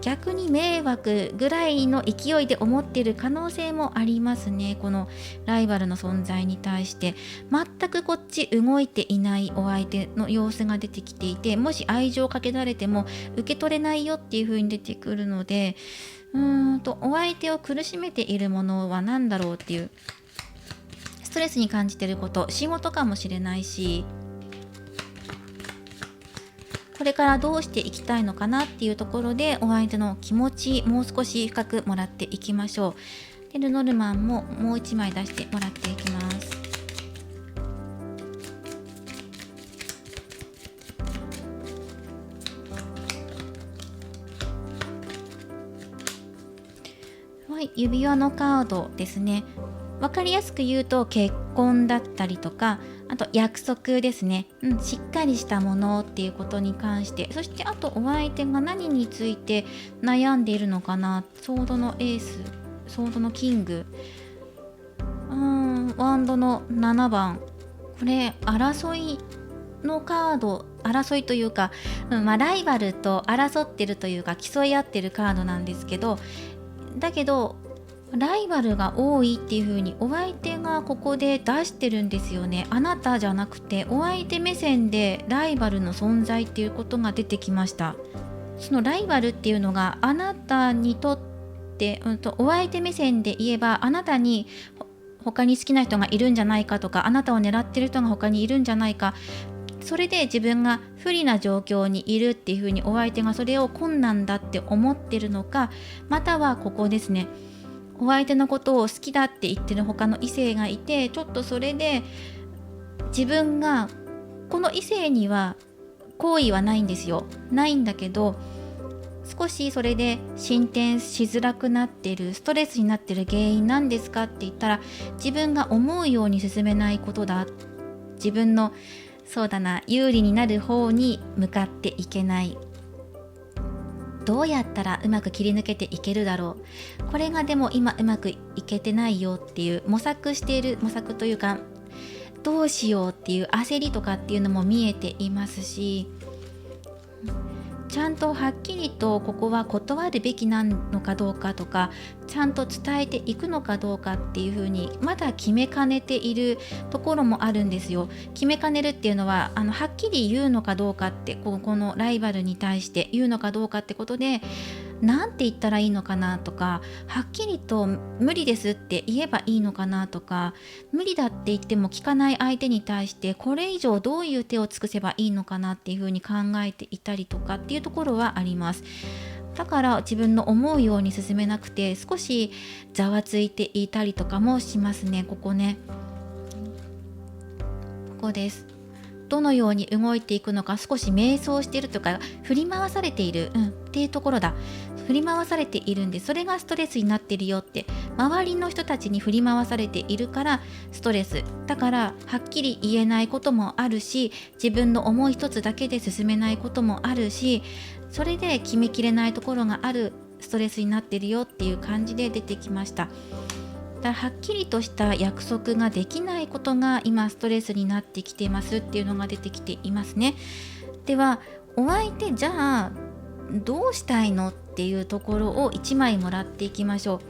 S1: 逆に迷惑ぐらいの勢いで思っている可能性もありますね。このライバルの存在に対して全くこっち動いていないお相手の様子が出てきていて、もし愛情をかけられても受け取れないよっていう風に出てくるので、お相手を苦しめているものは何だろうっていう、ストレスに感じていること、仕事かもしれないし、これからどうしていきたいのかなっていうところで、お相手の気持ちもう少し深くもらっていきましょう。でルノルマンももう1枚出してもらっていきます。はい、指輪のカードですね。わかりやすく言うと結婚だったりとか、あと約束ですね、しっかりしたものっていうことに関して、そしてあとお相手が何について悩んでいるのかな。ソードのエース、ソードのキング、ワンドの7番、これ争いのカード、争いというか、ライバルと争ってるというか競い合ってるカードなんですけど、だけどライバルが多いっていう風にお相手がここで出してるんですよね。あなたじゃなくてお相手目線でライバルの存在っていうことが出てきました。そのライバルっていうのがあなたにとって、お相手目線で言えば、あなたに他に好きな人がいるんじゃないかとか、あなたを狙ってる人が他にいるんじゃないか、それで自分が不利な状況にいるっていう風にお相手がそれを困難だって思ってるのか、またはここですね、お相手のことを好きだって言ってる他の異性がいて、ちょっとそれで自分がこの異性には好意はないんですよ。ないんだけど、少しそれで進展しづらくなっている、ストレスになっている原因なんですかって言ったら、自分が思うように進めないことだ、自分の有利になる方に向かっていけない、どうやったらうまく切り抜けていけるだろう、これがでも今うまくいけてないよっていう模索している、模索というかどうしようっていう焦りとかっていうのも見えていますし、ちゃんとはっきりとここは断るべきなのかどうかとか、ちゃんと伝えていくのかどうかっていうふうにまだ決めかねているところもあるんですよ。決めかねるっていうのははっきり言うのかどうかって、このライバルに対して言うのかどうかってことで、なんて言ったらいいのかなとか、はっきりと無理ですって言えばいいのかなとか、無理だって言っても聞かない相手に対してこれ以上どういう手を尽くせばいいのかなっていうふうに考えていたりとかっていうところはあります。だから自分の思うように進めなくて少しざわついていたりとかもしますね。ここです。どのように動いていくのか少し迷走しているとか、振り回されている、っていうところだ。振り回されているんで、それがストレスになってるよって、周りの人たちに振り回されているからストレスだから、はっきり言えないこともあるし、自分の思い一つだけで進めないこともあるし、それで決めきれないところがあるストレスになってるよっていう感じで出てきました。はっきりとした約束ができないことが今ストレスになってきてますっていうのが出てきていますね。ではお相手、じゃあどうしたいのっていうところを1枚もらっていきましょう。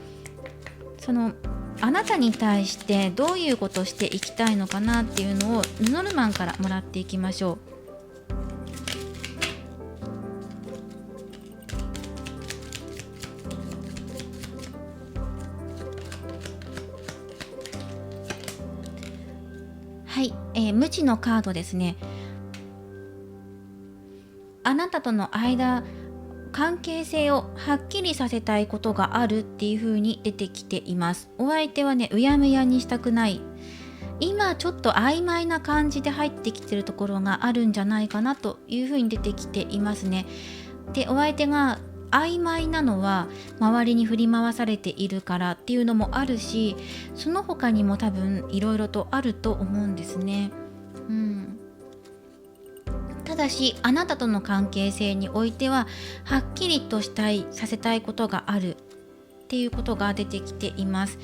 S1: あなたに対してどういうことをしていきたいのかなっていうのをルノルマンからもらっていきましょう。はい、無知のカードですね。あなたとの間、関係性をはっきりさせたいことがあるっていう風に出てきています。お相手はね、うやむやにしたくない。今ちょっと曖昧な感じで入ってきてるところがあるんじゃないかなという風に出てきていますね。で、お相手が曖昧なのは周りに振り回されているからっていうのもあるし、その他にも多分いろいろとあると思うんですね。ただしあなたとの関係性においてははっきりとさせたいことがあるっていうことが出てきています。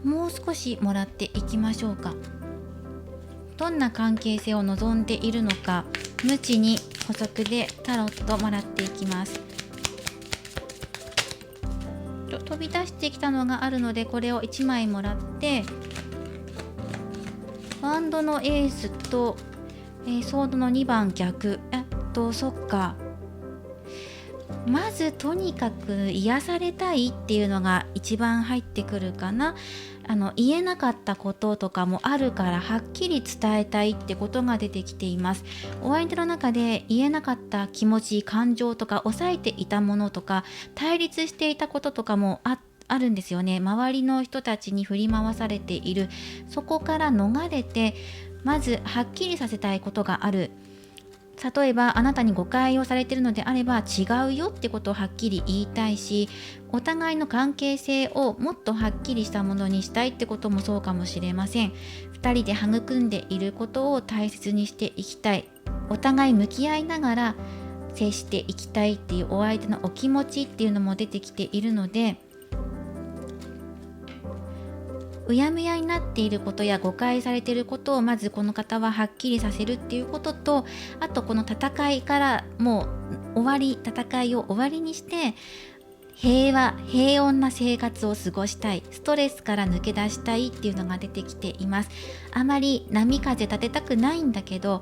S1: もう少しもらっていきましょうか。どんな関係性を望んでいるのか、無知に補足でタロットもらっていきます。飛び出してきたのがあるので、これを1枚もらって、ワンドのエースと、ソードの2番逆。そっか。まずとにかく癒されたいっていうのが一番入ってくるかな。言えなかったこととかもあるからはっきり伝えたいってことが出てきています。お相手の中で言えなかった気持ち、感情とか抑えていたものとか対立していたこととかもあるんですよね。周りの人たちに振り回されている。そこから逃れてまずはっきりさせたいことがある。例えばあなたに誤解をされているのであれば違うよってことをはっきり言いたいし、お互いの関係性をもっとはっきりしたものにしたいってこともそうかもしれません。2人で育んでいることを大切にしていきたい。お互い向き合いながら接していきたいっていうお相手のお気持ちっていうのも出てきているので、うやむやになっていることや誤解されていることをまずこの方ははっきりさせるっていうことと、あとこの戦いからもう戦いを終わりにして平穏な生活を過ごしたい、ストレスから抜け出したいっていうのが出てきています。あまり波風立てたくないんだけど、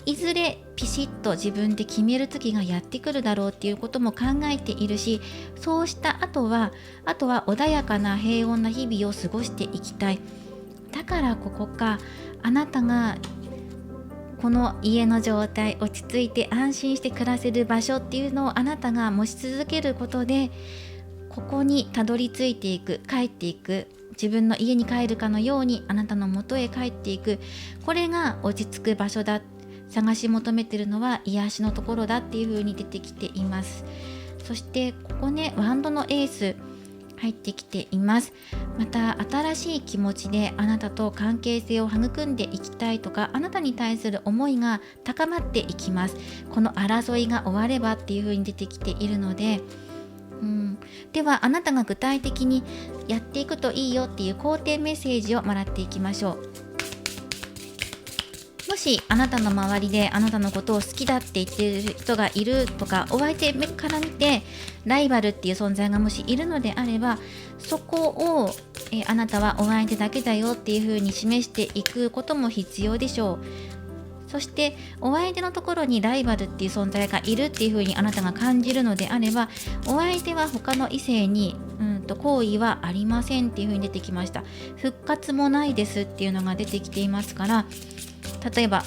S1: いずれピシッと自分で決める時がやってくるだろうっていうことも考えているし、そうした後は穏やかな平穏な日々を過ごしていきたい。だからここか、あなたがこの家の状態、落ち着いて安心して暮らせる場所っていうのをあなたが持ち続けることで、ここにたどり着いていく、帰っていく、自分の家に帰るかのようにあなたの元へ帰っていく。これが落ち着く場所だ。探し求めてるのは癒しのところだっていう風に出てきています。そしてここね、ワンドのエース入ってきています。また新しい気持ちであなたと関係性を育んでいきたいとか、あなたに対する思いが高まっていきます。この争いが終わればっていう風に出てきているので、ではあなたが具体的にやっていくといいよっていう肯定メッセージをもらっていきましょう。もししあなたの周りであなたのことを好きだって言っている人がいるとか、お相手から見てライバルっていう存在がもしいるのであれば、そこをあなたはお相手だけだよっていう風に示していくことも必要でしょう。そしてお相手のところにライバルっていう存在がいるっていう風にあなたが感じるのであれば、お相手は他の異性に好意はありませんっていう風に出てきました。復活もないですっていうのが出てきていますから、例えば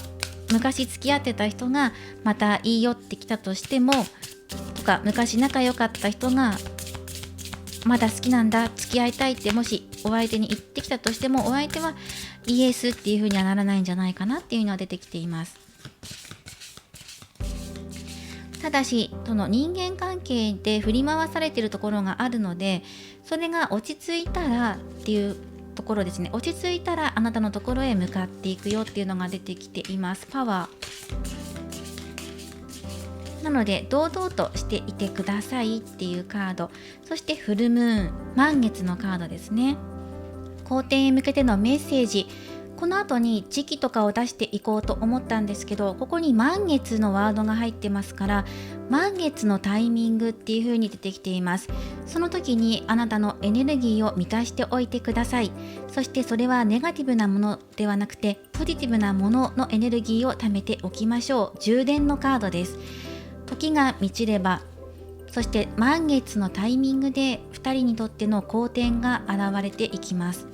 S1: 昔付き合ってた人がまた言い寄ってきたとしても、とか昔仲良かった人がまだ好きなんだ、付き合いたいってもしお相手に言ってきたとしても、お相手はイエスっていう風にはならないんじゃないかなっていうのは出てきています。ただしその人間関係で振り回されているところがあるので、それが落ち着いたらっていうところですね。落ち着いたらあなたのところへ向かっていくよっていうのが出てきています。パワーなので堂々としていてくださいっていうカード、そしてフルムーン、満月のカードですね。好転へ向けてのメッセージ、この後に時期とかを出していこうと思ったんですけど、ここに満月のワードが入ってますから、満月のタイミングっていう風に出てきています。その時にあなたのエネルギーを満たしておいてください。そしてそれはネガティブなものではなくてポジティブなもののエネルギーを貯めておきましょう。充電のカードです。時が満ちれば、そして満月のタイミングで2人にとっての好転が現れていきます。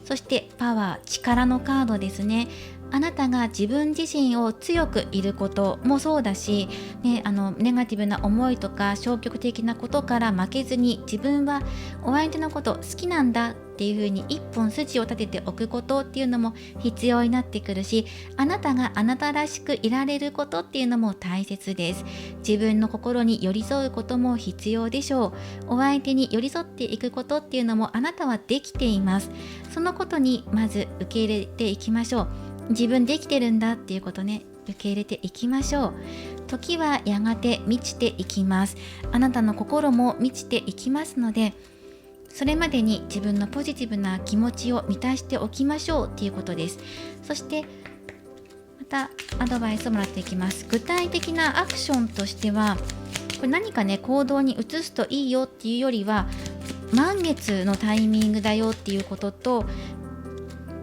S1: そしてパワー、力のカードですね。あなたが自分自身を強くいることもそうだし、ネガティブな思いとか消極的なことから負けずに、自分はお相手のこと好きなんだっていう風に一本筋を立てておくことっていうのも必要になってくるし、あなたがあなたらしくいられることっていうのも大切です。自分の心に寄り添うことも必要でしょう。お相手に寄り添っていくことっていうのもあなたはできています。そのことにまず受け入れていきましょう。自分できてるんだっていうことね、受け入れていきましょう。時はやがて満ちていきます。あなたの心も満ちていきますので、それまでに自分のポジティブな気持ちを満たしておきましょうっていうことです。そしてまたアドバイスをもらっていきます。具体的なアクションとしては、これ何かね行動に移すといいよっていうよりは、満月のタイミングだよっていうことと、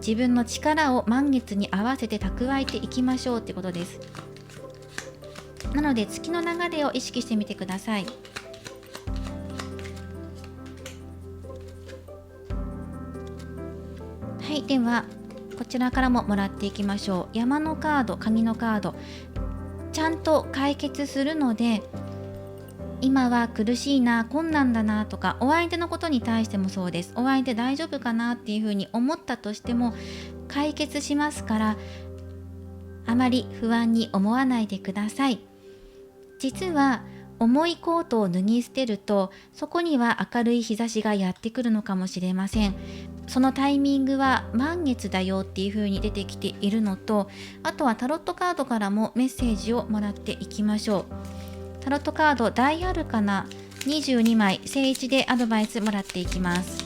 S1: 自分の力を満月に合わせて蓄えていきましょうってことです。なので月の流れを意識してみてください。はい、ではこちらからももらっていきましょう。山のカード、紙のカード、ちゃんと解決するので、今は苦しいな、困難だなとか、お相手のことに対してもそうです。お相手大丈夫かなっていうふうに思ったとしても解決しますから、あまり不安に思わないでください。実は重いコートを脱ぎ捨てると、そこには明るい日差しがやってくるのかもしれません。そのタイミングは満月だよっていう風に出てきているのと、あとはタロットカードからもメッセージをもらっていきましょう。タロットカード大アルカナ22枚正位置でアドバイスもらっていきます。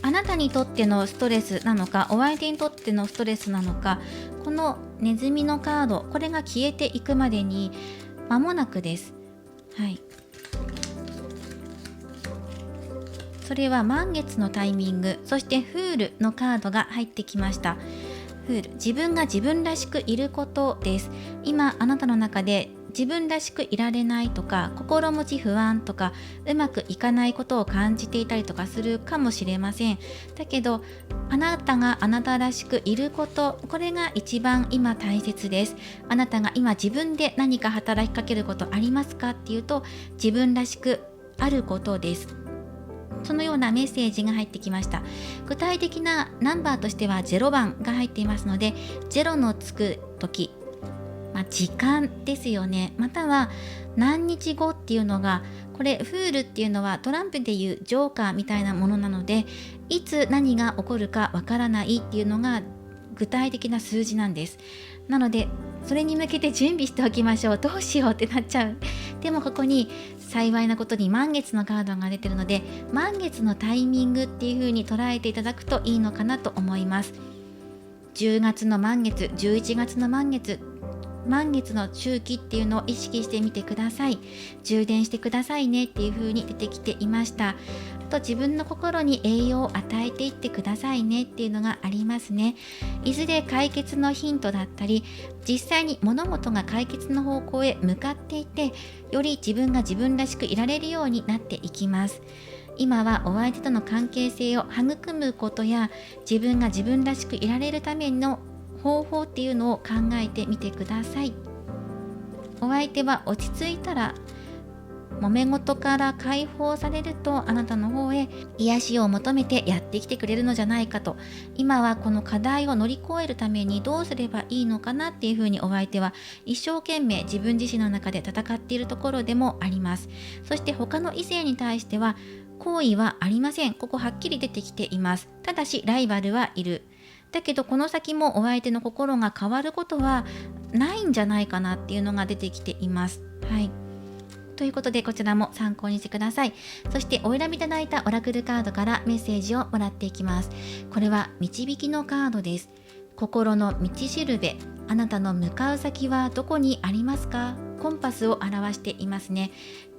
S1: あなたにとってのストレスなのか、お相手にとってのストレスなのか、このネズミのカード、これが消えていくまでに間もなくです。はい、それは満月のタイミング、そしてフールのカードが入ってきました。フール、自分が自分らしくいることです。今あなたの中で自分らしくいられないとか、心持ち不安とか、うまくいかないことを感じていたりとかするかもしれません。だけどあなたがあなたらしくいること、これが一番今大切です。あなたが今自分で何か働きかけることありますかっていうと、自分らしくあることです。そのようなメッセージが入ってきました。具体的なナンバーとしては0番が入っていますので、0のつく時、時間ですよね。または何日後っていうのが、これフールっていうのはトランプでいうジョーカーみたいなものなので、いつ何が起こるかわからないっていうのが具体的な数字なんです。なのでそれに向けて準備しておきましょう。どうしようってなっちゃう。でもここに幸いなことに満月のカードが出てるので、満月のタイミングっていう風に捉えていただくといいのかなと思います。10月の満月、11月の満月の周期っていうのを意識してみてください。充電してくださいねっていう風に出てきていました。あと自分の心に栄養を与えていってくださいねっていうのがありますね。いずれ解決のヒントだったり、実際に物事が解決の方向へ向かっていて、より自分が自分らしくいられるようになっていきます。今はお相手との関係性を育むことや、自分が自分らしくいられるための方法っていうのを考えてみてください。お相手は落ち着いたら、揉め事から解放されると、あなたの方へ癒しを求めてやってきてくれるのじゃないかと。今はこの課題を乗り越えるためにどうすればいいのかなっていうふうに、お相手は一生懸命自分自身の中で戦っているところでもあります。そして他の異性に対しては好意はありません。ここはっきり出てきています。ただしライバルはいる。だけどこの先もお相手の心が変わることはないんじゃないかなっていうのが出てきています。はい。ということで、こちらも参考にしてください。そしてお選びいただいたオラクルカードからメッセージをもらっていきます。これは導きのカードです。心の道しるべ、あなたの向かう先はどこにありますか？コンパスを表していますね。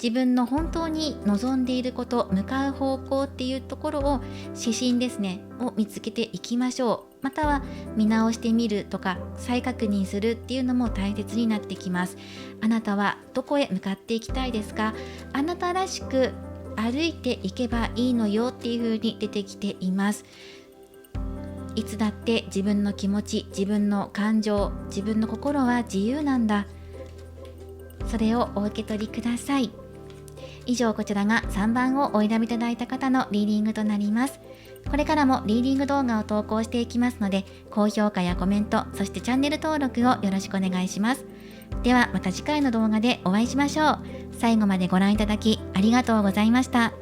S1: 自分の本当に望んでいること、向かう方向っていうところを、指針ですね、を見つけていきましょう。または見直してみるとか再確認するっていうのも大切になってきます。あなたはどこへ向かっていきたいですか？あなたらしく歩いていけばいいのよっていう風に出てきています。いつだって自分の気持ち、自分の感情、自分の心は自由なんだ。それをお受け取りください。以上、こちらが3番をお選びいただいた方のリーディングとなります。これからもリーディング動画を投稿していきますので、高評価やコメント、そしてチャンネル登録をよろしくお願いします。ではまた次回の動画でお会いしましょう。最後までご覧いただきありがとうございました。